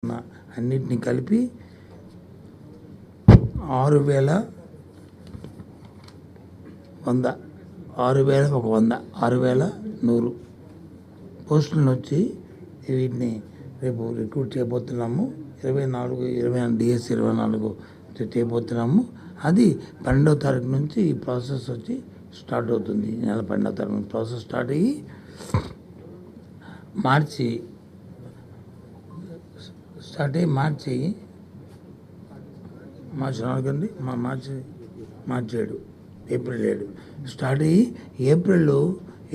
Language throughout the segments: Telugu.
అన్నిటినీ కలిపి 6,100 పోస్టులను వచ్చి వీటిని రేపు రిక్రూట్ చేయబోతున్నాము. 24 డిఎస్సి 24 చేయబోతున్నాము. అది 12వ తారీఖు నుంచి ఈ ప్రాసెస్ వచ్చి స్టార్ట్ అవుతుంది. నెల 12వ తారీఖు నుంచి ప్రాసెస్ స్టార్ట్ అయ్యి మార్చి 7 ఏప్రిల్ 7 స్టార్ట్ అయ్యి ఏప్రిల్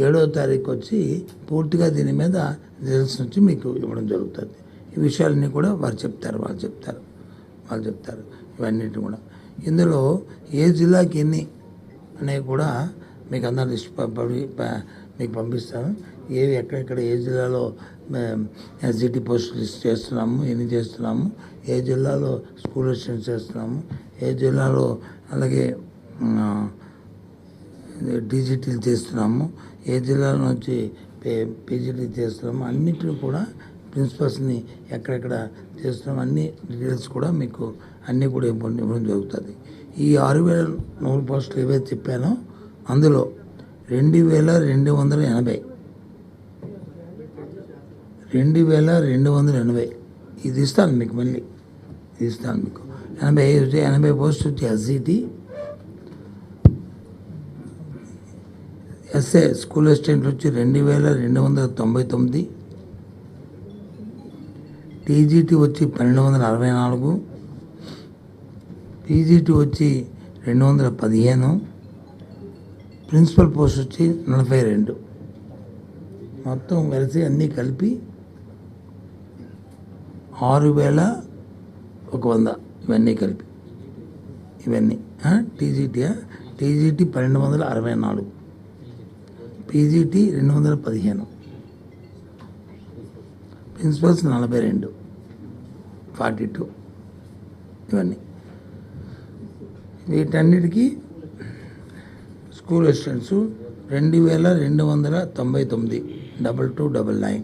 7వ తారీఖు వచ్చి పూర్తిగా దీని మీద రిజల్ట్స్ నుంచి మీకు ఇవ్వడం జరుగుతుంది. ఈ విషయాలన్నీ కూడా వాళ్ళు చెప్తారు ఇవన్నిటి కూడా. ఇందులో ఏ జిల్లాకి ఎన్ని అనేవి కూడా మీకు అందరూ లిస్ట్ మీకు పంపిస్తాను. ఏవి ఎక్కడెక్కడ ఏ జిల్లాలో ఎస్జిటి పోస్టులు లిస్ట్ చేస్తున్నాము, ఎన్ని చేస్తున్నాము, ఏ జిల్లాలో స్కూల్ అసిస్టెంట్స్ చేస్తున్నాము, ఏ జిల్లాలో అలాగే డీజీటీలు చేస్తున్నాము, ఏ జిల్లాలో నుంచి పీజీటీ చేస్తున్నాము, అన్నిటిని కూడా ప్రిన్సిపల్స్ని ఎక్కడెక్కడ చేస్తున్నాము అన్ని డీటెయిల్స్ కూడా మీకు అన్నీ కూడా ఇవ్వడం జరుగుతుంది. ఈ 6,100 పోస్టులు ఏవైతే చెప్పానో అందులో 2,280 ఇది ఇస్తాను మీకు. మళ్ళీ ఇది ఇస్తాను మీకు. 80 పోస్టులు వచ్చి ఎస్జిటి, ఎస్ఏ స్కూల్ అసిస్టెంట్లు వచ్చి 2,299, టీజీటీ వచ్చి 1,264, పీజీటీ వచ్చి 215, ప్రిన్సిపల్ పోస్ట్ వచ్చి 42. మొత్తం కలిసి అన్నీ కలిపి 6,100 ఇవన్నీ కలిపి టీజీటీ 1,264, పీజీటీ 215, ప్రిన్సిపల్స్ 42 ఇవన్నీ. వీటన్నిటికీ స్కూల్ అసిస్టెంట్స్ 2,299 2299.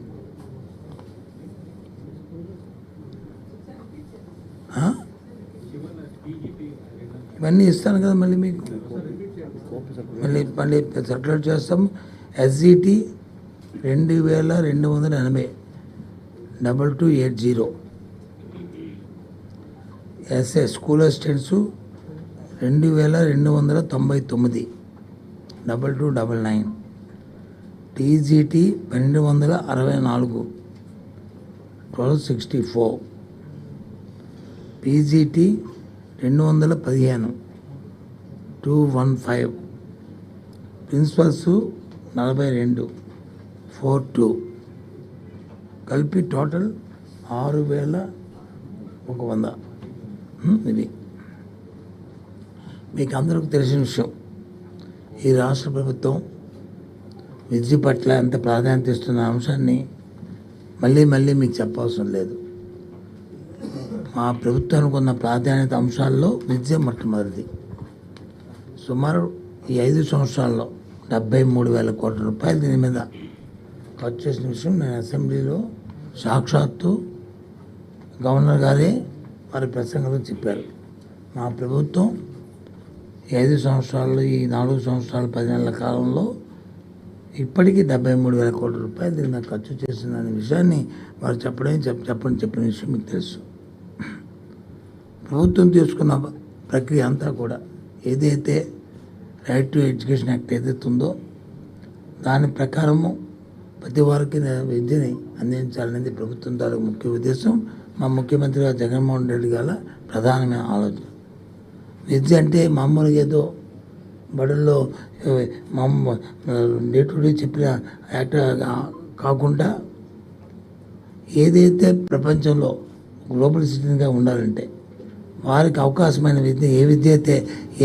ఇవన్నీ ఇస్తాను కదా మళ్ళీ మీకు. మళ్ళీ సర్క్యులేట్ చేస్తాము. SGT 2,280 2280, SA school assistants 2,299 2299, TGT 1,264 1264, PGT 215 215, principals 42 42 కలిపి టోటల్ 6,100. ఇది మీకు అందరికీ తెలిసిన విషయం. ఈ రాష్ట్ర ప్రభుత్వం విద్య పట్ల ఎంత ప్రాధాన్యత ఇస్తున్న అంశాన్ని మళ్ళీ మీకు చెప్పవసరం లేదు. మా ప్రభుత్వానికి ఉన్న ప్రాధాన్యత అంశాల్లో విద్య మొట్టమొదటిది. సుమారు ఈ 5 సంవత్సరాల్లో 73,000 కోట్ల రూపాయలు దీని మీద ఖర్చు చేసిన విషయం నేను అసెంబ్లీలో సాక్షాత్తు గవర్నర్ గారే వారి ప్రసంగంలో చెప్పారు. మా ప్రభుత్వం ఈ 5 సంవత్సరాల్లో, ఈ 4 సంవత్సరాల 10 నెలల కాలంలో ఇప్పటికీ 73,000 కోట్ల రూపాయలు దీని మీద ఖర్చు చేసిందనే విషయాన్ని వారు చెప్పిన విషయం మీకు తెలుసు. ప్రభుత్వం తీసుకున్న ప్రక్రియ అంతా కూడా ఏదైతే రైట్ టు ఎడ్యుకేషన్ యాక్ట్ ఏదైతే ఉందో దాని ప్రకారము ప్రతి వారికి విద్యని అందించాలనేది ప్రభుత్వం తాలూకు ముఖ్య ఉద్దేశం. మా ముఖ్యమంత్రి గారు జగన్మోహన్ రెడ్డి గారి ప్రధానమైన ఆలోచన. విద్య అంటే మామూలుగా ఏదో బడుల్లో డే టు డే చెప్పిన యాక్ట్ కాకుండా ఏదైతే ప్రపంచంలో గ్లోబల్ సిటిజన్గా ఉండాలంటే వారికి అవకాశమైన విద్య, ఏ విద్య అయితే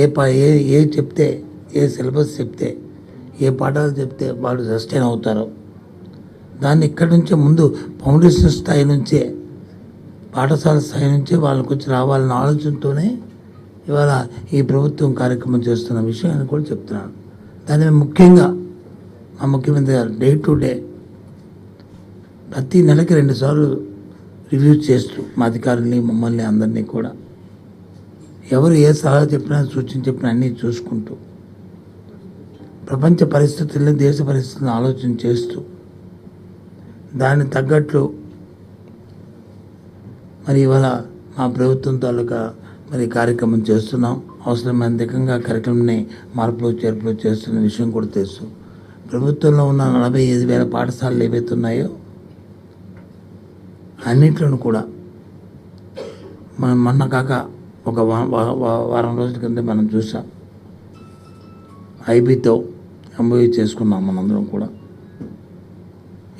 ఏ చెప్తే, ఏ సిలబస్ చెప్తే, ఏ పాఠాలు చెప్తే వాళ్ళు సస్టైన్ అవుతారో దాన్ని ఇక్కడి నుంచే ముందు ఫౌండేషన్ స్థాయి నుంచే, పాఠశాల స్థాయి నుంచే వాళ్ళకి వచ్చి రావాలన్న ఆలోచనతోనే ఇవాళ ఈ ప్రభుత్వం కార్యక్రమం చేస్తున్న విషయాన్ని కూడా చెప్తున్నాను. దాని ముఖ్యంగా మా ముఖ్యమంత్రి గారు డే టు డే ప్రతి నెలకి 2 సార్లు రివ్యూ చేస్తూ మా అధికారుల్ని మమ్మల్ని అందరినీ కూడా ఎవరు ఏ సలహా చెప్పినా సూచన చెప్పినా అన్నీ చూసుకుంటూ ప్రపంచ పరిస్థితుల్ని దేశ పరిస్థితులను ఆలోచన చేస్తూ దానికి తగ్గట్లు మరి ఇవాళ మా ప్రభుత్వం తాలూకా మరి కార్యక్రమం చేస్తున్నాం. అవసరమైనంతకంగా కార్యక్రమాన్ని మార్పులు చేర్పులు చేస్తున్న విషయం కూడా తెలుసు. ప్రభుత్వంలో ఉన్న 45,000 పాఠశాలలు ఏవైతే ఉన్నాయో అన్నింటిలో కూడా మనం మొన్న కాక ఒక వారం రోజుల కింద మనం చూసాం. ఐబీతో ఎంఓయూ చేసుకున్నాం మనందరం కూడా.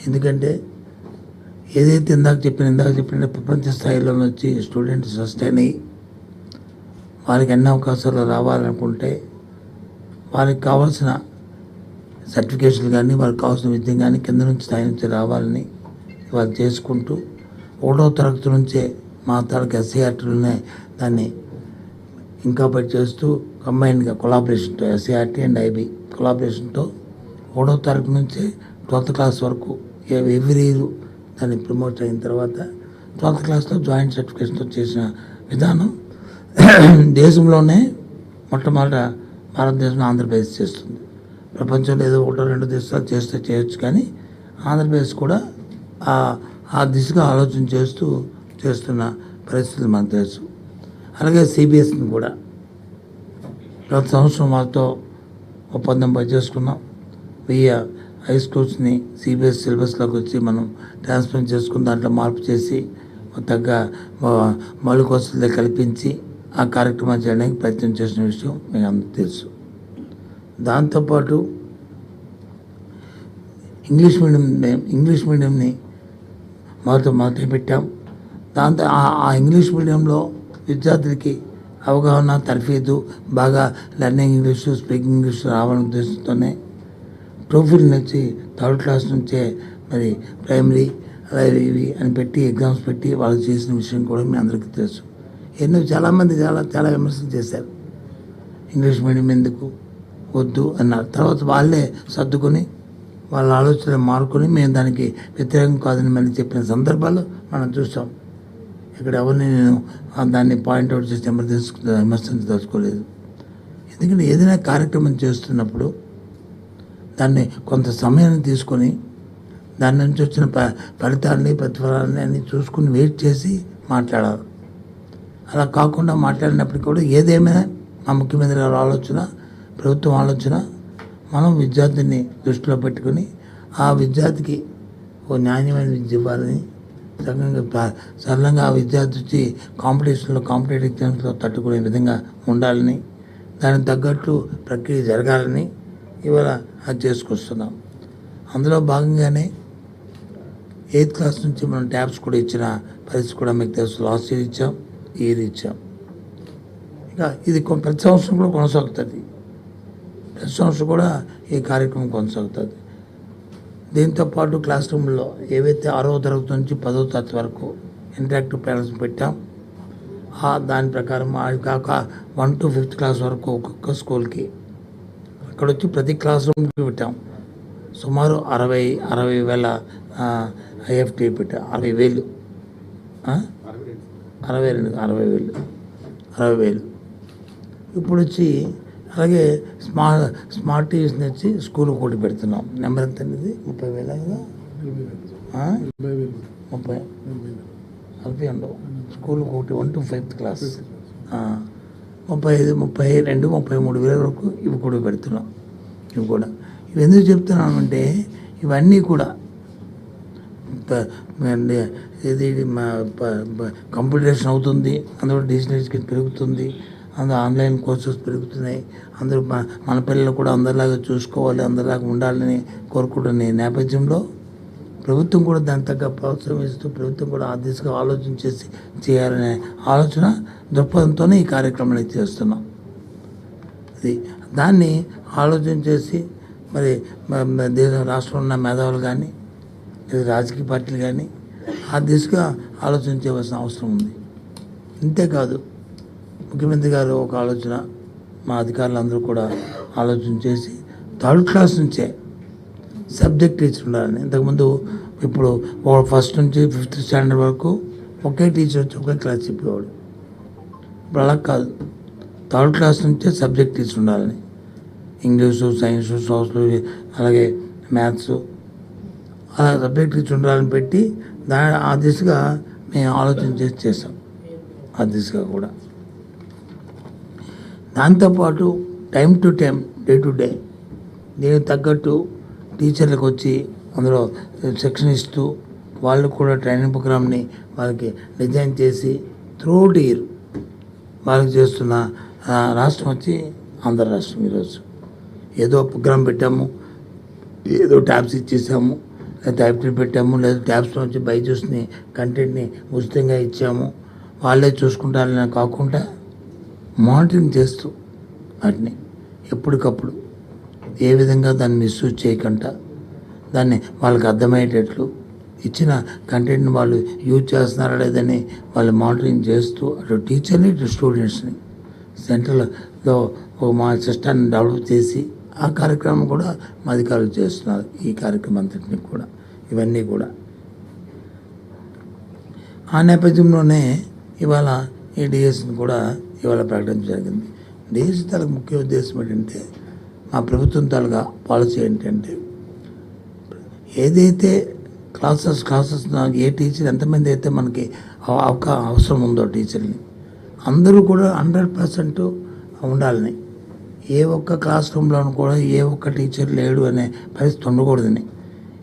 ఎందుకంటే ఏదైతే ఇందాక చెప్పిన ప్రపంచ స్థాయిలో వచ్చి స్టూడెంట్స్ సస్టైన్ అయ్యి వారికి అన్ని అవకాశాలు రావాలనుకుంటే వారికి కావాల్సిన సర్టిఫికేషన్లు కానీ వారికి కావాల్సిన విద్య కానీ కింద నుంచి స్థాయి నుంచి రావాలని వాళ్ళు చేసుకుంటూ 1వ తరగతి నుంచే మా తాలూకు ఎస్సీఆర్టీలోనే దాన్ని ఇంకా పని చేస్తూ కంబైన్డ్గా కొలాబరేషన్తో ఎస్సీఆర్టీ అండ్ ఐబీ కొలాబరేషన్తో 1వ తరగతి నుంచే 12th క్లాస్ వరకు ఎవ్రీ ఇయర్ దాన్ని ప్రమోట్ అయిన తర్వాత 12th క్లాస్లో జాయింట్ సర్టిఫికేషన్తో చేసిన విధానం దేశంలోనే మొట్టమొదట భారతదేశంలో ఆంధ్రప్రదేశ్ చేస్తుంది. ప్రపంచంలో ఏదో 1-2 దేశాలు చేస్తే చేయొచ్చు, కానీ ఆంధ్రప్రదేశ్ కూడా ఆ దిశగా ఆలోచన చేస్తున్న పరిస్థితులు మనకు తెలుసు. అలాగే సిబిఎస్ని కూడా ప్రతి సంవత్సరం వాళ్ళతో ఒప్పందం చేసుకున్నాం. 1000 హై స్కూల్స్ని సిబిఎస్ సిలబస్లోకి వచ్చి మనం ట్రాన్స్ఫర్ చేసుకుని దాంట్లో మార్పు చేసి తగ్గ మౌలిక వసతులు కల్పించి ఆ కార్యక్రమాలు చేయడానికి ప్రయత్నం చేసిన విషయం మీకు అందరికీ తెలుసు. దాంతోపాటు ఇంగ్లీష్ మీడియంని మొదట పెట్టాం. దాంతో ఆ ఇంగ్లీష్ మీడియంలో విద్యార్థులకి అవగాహన తర్ఫీదు బాగా లెర్నింగ్ ఇంగ్లీషు స్పీకింగ్ ఇంగ్లీష్ రావాలనే ఉద్దేశంతోనే ప్రొఫైల్ నుంచి 3rd క్లాస్ నుంచే మరి ప్రైమరీ అలాగే ఇవి అని పెట్టి ఎగ్జామ్స్ పెట్టి వాళ్ళు చేసిన విషయం కూడా మీ అందరికీ తెలుసు. చాలామంది చాలా విమర్శలు చేశారు. ఇంగ్లీష్ మీడియం ఎందుకు వద్దు అన్నారు. తర్వాత వాళ్ళే సర్దుకొని వాళ్ళ ఆలోచనలు మారుకొని మేము దానికి వ్యతిరేకం కాదని మళ్ళీ చెప్పిన సందర్భాలు మనం చూసాం. ఇక్కడ ఎవరిని నేను దాన్ని పాయింట్అవుట్ చేసి విమర్శించదలుచుకోలేదు. ఎందుకంటే ఏదైనా కార్యక్రమం చేస్తున్నప్పుడు దాన్ని కొంత సమయాన్ని తీసుకొని దాని నుంచి వచ్చిన ఫలితాలని ప్రతిఫలాలని అన్నీ చూసుకుని వెయిట్ చేసి మాట్లాడాలి. అలా కాకుండా మాట్లాడినప్పటికీ కూడా ఏదేమైనా మా ముఖ్యమంత్రి గారి ఆలోచన, ప్రభుత్వం ఆలోచన, మనం విద్యార్థిని దృష్టిలో పెట్టుకుని ఆ విద్యార్థికి ఓ నాణ్యమైన విద్య ఇవ్వాలని సరళంగా ఆ విద్యార్థి వచ్చి కాంపిటేటివ్ ఎగ్జామ్స్లో తట్టుకునే విధంగా ఉండాలని, దానికి తగ్గట్టు ప్రక్రియ జరగాలని ఇవాళ అది చేసుకొస్తున్నాం. అందులో భాగంగానే 8th క్లాస్ నుంచి మనం ట్యాబ్స్ కూడా ఇచ్చిన పరిస్థితి కూడా మీకు తెలుసు. లాస్ట్ ఇయర్ ఇచ్చాం, ఈ ఇయర్ ఇచ్చాం. ఇంకా ఇది ప్రతి సంవత్సరం కూడా కొనసాగుతుంది. ప్రతి సంవత్సరం కూడా ఈ కార్యక్రమం కొనసాగుతుంది. దీంతోపాటు క్లాస్ రూమ్లో ఏవైతే 6వ తరగతి నుంచి 10వ తరగతి వరకు ఇంటరాక్టివ్ ప్యానల్స్ పెట్టాం, దాని ప్రకారం అది కాక 1 to 5th క్లాస్ వరకు ఒక్కొక్క స్కూల్కి అక్కడ వచ్చి ప్రతి క్లాస్ రూమ్కి పెట్టాం. సుమారు 60,000 ఐఎఫ్టీ పెట్టాం. 60,000 ఇప్పుడు వచ్చి అలాగే స్మార్ట్ టీవీస్ని వచ్చి స్కూల్ ఒకటి పెడుతున్నాం. నెంబర్ ఎంత అనేది 30,000 కదా, 30 ఉండవు. స్కూల్ ఒకటి 1 to 5th క్లాస్ 35, 32, 33,000 వరకు ఇవి కూడా పెడుతున్నాం. ఇవి ఎందుకు చెప్తున్నామంటే ఇవన్నీ కూడా ఇది కంప్యూటరేషన్ అవుతుంది, అందులో డిజిటలైజేషన్ పెరుగుతుంది, అందులో ఆన్లైన్ కోర్సెస్ పెరుగుతున్నాయి. అందరూ మన పిల్లలు కూడా అందరిలాగా చూసుకోవాలి, అందరిలాగా ఉండాలని కోరుకుంటున్న నేపథ్యంలో ప్రభుత్వం కూడా దాని తగ్గ ప్రోత్సాహం ఇస్తూ ప్రభుత్వం కూడా ఆ దిశగా ఆలోచన చేయాలనే ఆలోచన దృక్పథంతోనే ఈ కార్యక్రమాన్ని చేస్తున్నాం. దాన్ని ఆలోచన చేసి మరి రాష్ట్రంలో ఉన్న మేధావులు కానీ లేదా రాజకీయ పార్టీలు కానీ ఆ దిశగా ఆలోచన చేయవలసిన అవసరం ఉంది. ఇంతేకాదు ముఖ్యమంత్రి గారు ఒక ఆలోచన, మా అధికారులందరూ కూడా ఆలోచన చేసి 3rd క్లాస్ నుంచే సబ్జెక్ట్ టీచర్ ఉండాలని. ఇంతకుముందు ఇప్పుడు 1st నుంచి 5th స్టాండర్డ్ వరకు ఒకే టీచర్ వచ్చి ఒకే క్లాస్ చెప్పేవాడు. ఇప్పుడు అలా కాదు, థర్డ్ క్లాస్ నుంచే సబ్జెక్ట్ టీచర్ ఉండాలని, ఇంగ్లీషు, సైన్సు, సోషల్, అలాగే మ్యాథ్స్, అలా సబ్జెక్ట్ టీచర్ ఉండాలని పెట్టి ఆ దిశగా మేము ఆలోచన చేసి చేసాం. ఆ దిశగా కూడా దాంతోపాటు time to time, day to day దీనికి తగ్గట్టు టీచర్లకు వచ్చి అందులో శిక్షణ ఇస్తూ వాళ్ళు కూడా ట్రైనింగ్ ప్రోగ్రామ్ని వాళ్ళకి డిజైన్ చేసి త్రూఅవుట్ ఇయర్ వాళ్ళకి చేస్తున్న రాష్ట్రం వచ్చి ఆంధ్ర రాష్ట్రం. ఈరోజు ఏదో ప్రోగ్రామ్ పెట్టాము, ఏదో ట్యాబ్స్ ఇచ్చేసాము, లేదా టైప్ పెట్టాము, లేదా ట్యాబ్స్లో వచ్చి బైజూస్ని కంటెంట్ని ఉచితంగా ఇచ్చాము, వాళ్ళే చూసుకుంటారని కాకుండా మానిటరింగ్ చేస్తూ వాటిని ఎప్పటికప్పుడు ఏ విధంగా దాన్ని మిస్యూజ్ చేయకుండా దాన్ని వాళ్ళకి అర్థమయ్యేటట్లు ఇచ్చిన కంటెంట్ని వాళ్ళు యూజ్ చేస్తున్నారా లేదని వాళ్ళు మానిటరింగ్ చేస్తూ అటు టీచర్ని ఇటు స్టూడెంట్స్ని సెంట్రల్లో ఒక మా సిస్టాన్ని డెవలప్ చేసి ఆ కార్యక్రమం కూడా మా అధికారులు చేస్తున్నారు. ఈ కార్యక్రమం అంతటిని కూడా ఇవన్నీ కూడా ఆ నేపథ్యంలోనే ఇవాళ ఈ డిఎస్ని కూడా ఇవాళ ప్రకటించడం జరిగింది. డిఎస్ తాలూకు ముఖ్య ఉద్దేశం ఏంటంటే, మా ప్రభుత్వం తాలూకా పాలసీ ఏంటంటే, ఏదైతే క్లాసెస్ ఏ టీచర్ ఎంతమంది అయితే మనకి అవసరం ఉందో టీచర్ని అందరూ కూడా 100% ఉండాలని, ఏ ఒక్క క్లాస్ రూమ్లోనూ కూడా ఏ ఒక్క టీచర్ లేడు అనే పరిస్థితి ఉండకూడదని.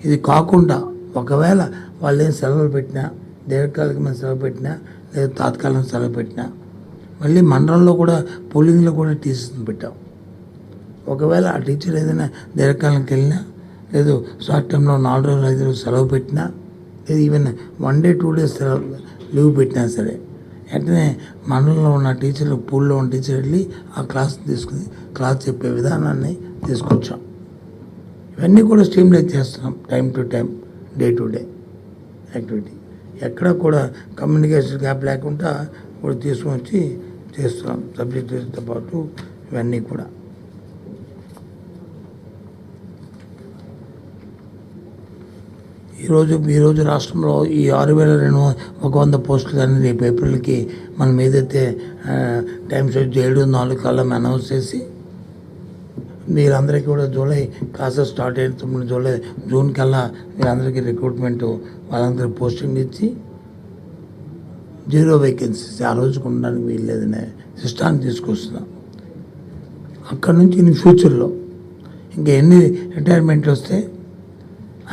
ఇది కాకుండా ఒకవేళ వాళ్ళు ఏం సెలవులు పెట్టినా, దీర్ఘకాలికమైన సెలవు పెట్టినా లేదా తాత్కాలిక సెలవు పెట్టినా మళ్ళీ మండలంలో కూడా పోలింగ్లో కూడా టీచర్స్ని పెట్టాం. ఒకవేళ ఆ టీచర్ ఏదైనా దీర్ఘకాలంకి వెళ్ళినా లేదు షార్ట్ టైంలో 4 రోజులు 5 రోజులు సెలవు పెట్టినా లేదు ఈవెన్ 1 day 2 days సెలవు లీవ్ పెట్టినా సరే వెంటనే మండలంలో ఉన్న టీచర్లు పూల్లో ఉన్న టీచర్ వెళ్ళి ఆ క్లాస్ తీసుకుని క్లాస్ చెప్పే విధానాన్ని తీసుకొచ్చాం. ఇవన్నీ కూడా స్ట్రీమ్లైన్ చేస్తున్నాం. Time to time, day to day activity, ఎక్కడ కూడా కమ్యూనికేషన్ గ్యాప్ లేకుండా కూడా తీసుకొని వచ్చి చేస్తున్నాం. సబ్జెక్టుతో పాటు ఇవన్నీ కూడా ఈరోజు రాష్ట్రంలో ఈ 6,100 పోస్టులు కానీ రేపు ఏప్రిల్కి మనం ఏదైతే టైం షెడ్యూల్ 7-4 కల్లా అనౌన్స్ చేసి మీరందరికీ కూడా జూలై క్లాసెస్ స్టార్ట్ అయిన 9 జూన్ కల్లా మీరందరికీ రిక్రూట్మెంట్ వాళ్ళందరికీ పోస్టింగ్ ఇచ్చి 0 వేకెన్సీస్ ఆ రోజుకు ఉండడానికి వీల్లేదనే సిస్టాన్ని తీసుకొస్తున్నాం. అక్కడ నుంచి ఇన్ ఫ్యూచర్లో ఇంకా ఎన్ని రిటైర్మెంట్లు వస్తే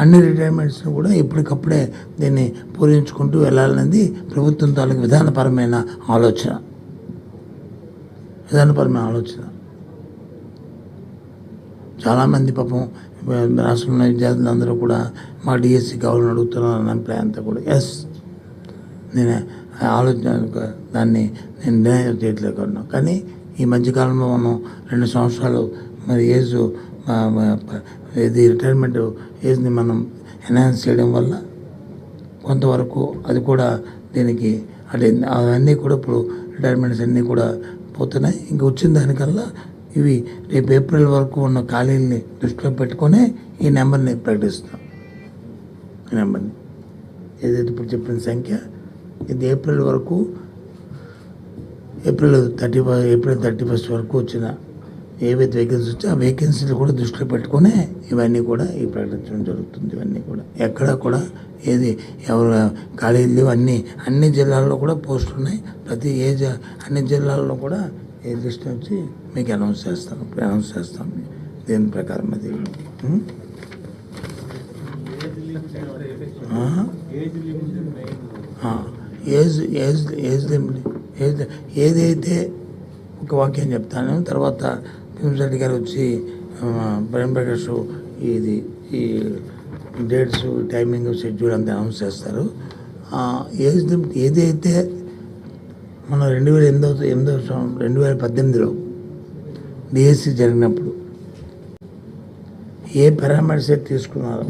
అన్ని రిటైర్మెంట్స్ని కూడా ఎప్పటికప్పుడే దీన్ని పూరించుకుంటూ వెళ్ళాలనేది ప్రభుత్వం తాలూకు విధానపరమైన ఆలోచన. చాలామంది పాపం రాష్ట్రంలో విద్యార్థులందరూ కూడా మా డిఎస్సి కావాలని అడుగుతున్నారు అన్న అభిప్రాయం అంతా కూడా నేను ఆలోచన దాన్ని నేను నిర్ణయం చేయట్లేకున్నాను. కానీ ఈ మధ్యకాలంలో మనం 2 సంవత్సరాలు మరి ఇది రిటైర్మెంట్ ఏజ్ని మనం ఎన్హాన్స్ చేయడం వల్ల కొంతవరకు అది కూడా దీనికి అవన్నీ కూడా ఇప్పుడు రిటైర్మెంట్స్ అన్నీ కూడా పోతున్నాయి. ఇంకా వచ్చిన దానికల్లా ఇవి రేపు ఏప్రిల్ వరకు ఉన్న ఖాళీల్ని దృష్టిలో పెట్టుకొని ఈ నెంబర్ని ప్రకటిస్తాం. ఈ నెంబర్ని ఏదైతే ఇప్పుడు చెప్పిన సంఖ్య ఇది ఏప్రిల్ వరకు, ఏప్రిల్ 31 వరకు వచ్చిన ఏవైతే వేకెన్సీ వచ్చో ఆ వేకెన్సీలు కూడా దృష్టిలో పెట్టుకొని ఇవన్నీ కూడా ఈ ప్రకటించడం జరుగుతుంది. ఇవన్నీ కూడా ఎక్కడ కూడా ఏది ఎవరు ఖాళీలు లేవు. అన్ని జిల్లాల్లో కూడా పోస్టులు ఉన్నాయి. ప్రతి అన్ని జిల్లాల్లో కూడా ఏ లిస్ట్ వచ్చి మీకు అనౌన్స్ చేస్తాం. దీని ప్రకారం అది ఏదైతే ఒక వాక్యం చెప్తాను, తర్వాత భీమశెట్టి గారు వచ్చి ప్రేమ్ ప్రకాష్ ఈ డేట్స్, టైమింగ్, షెడ్యూల్ అంతా అనౌన్స్ చేస్తారు. ఏజ్ లిమిట్ ఏదైతే మన 2018లో డిఎస్సి జరిగినప్పుడు ఏ పారామీటర్స్ అయితే తీసుకున్నారో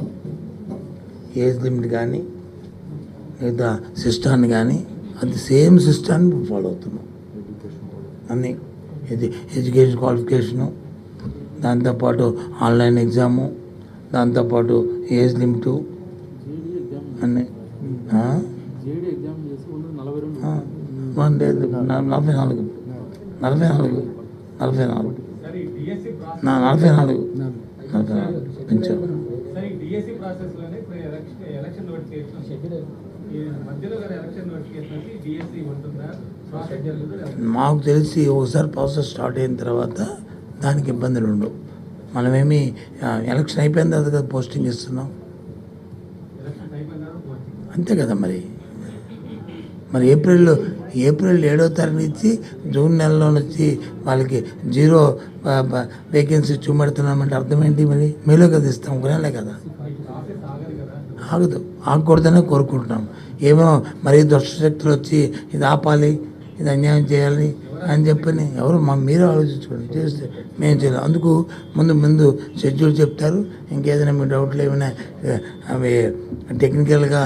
ఏజ్ లిమిట్ కానీ లేదా సిస్టాన్ని కానీ అది సేమ్ సిస్టాన్ని ఫాలో అవుతున్నాం. అన్నీ ఎడ్యుకేషన్ క్వాలిఫికేషను, దాంతోపాటు ఆన్లైన్ ఎగ్జాము, దాంతోపాటు ఏజ్ లిమిటు అన్నీ రెస్పాండ్ లేదు. 44 44 44 పెంచారు. మాకు తెలిసి ఒకసారి ప్రాసెస్ స్టార్ట్ అయిన తర్వాత దానికి ఇబ్బందులు ఉండవు. మనమేమి ఎలక్షన్ అయిపోయిన తర్వాత కదా పోస్టింగ్ ఇస్తున్నాం, అంతే కదా. మరి ఏప్రిల్ 7వ తారీఖు నుంచి జూన్ నెలలో నుంచి వాళ్ళకి 0 వేకెన్సీ చూపెడుతున్నామంటే అర్థం ఏంటి? మరి మేలో కదా ఇస్తాం, ఒక నెలే కదా. ఆగకూడదనే కోరుకుంటున్నాం. ఏమో మరీ దుష్టశక్తులు వచ్చి ఇది ఆపాలి, ఇది అన్యాయం చేయాలి అని చెప్పని ఎవరు మీరే ఆలోచించుకోండి. చేస్తే మేము చేయాలి. అందుకు ముందు షెడ్యూల్ చెప్తారు. ఇంకేదైనా మీ డౌట్లు ఏమైనా అవి టెక్నికల్గా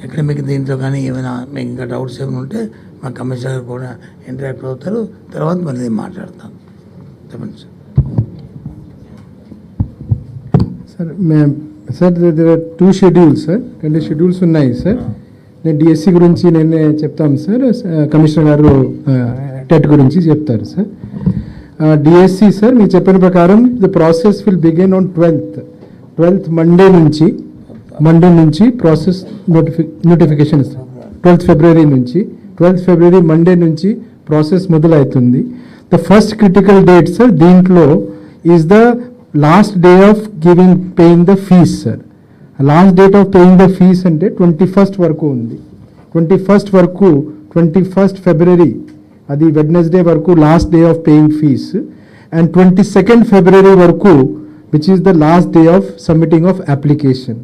ఎకడమిక్ దీంట్లో కానీ ఏమైనా మీకు ఇంకా డౌట్స్ ఏమైనా ఉంటే మా కమిషనర్ కూడా ఇంటరాక్ట్ అవుతారు. తర్వాత మళ్ళీ మాట్లాడతాం. చెప్పండి sir. there are 2 schedules sir, 2 schedules ఉన్నాయి సార్. నేను డిఎస్సి గురించి నేనే చెప్తాను సార్. కమిషనర్ గారు టెట్ గురించి చెప్తారు సార్. డిఎస్సి సార్ మీరు చెప్పిన ప్రకారం the process will begin on 12th Monday నుంచి ప్రాసెస్ నోటిఫికేషన్ 12th February నుంచి 12th February మండే నుంచి ప్రాసెస్ మొదలవుతుంది. The first critical date sir దీంట్లో is the last day of paying the fees sir. Last date of paying the fees అంటే 21st వరకు ఉంది. 21st February అది వెడ్నెస్డే వరకు last day of paying fees. And 22nd February వరకు which is the last day of submitting of application.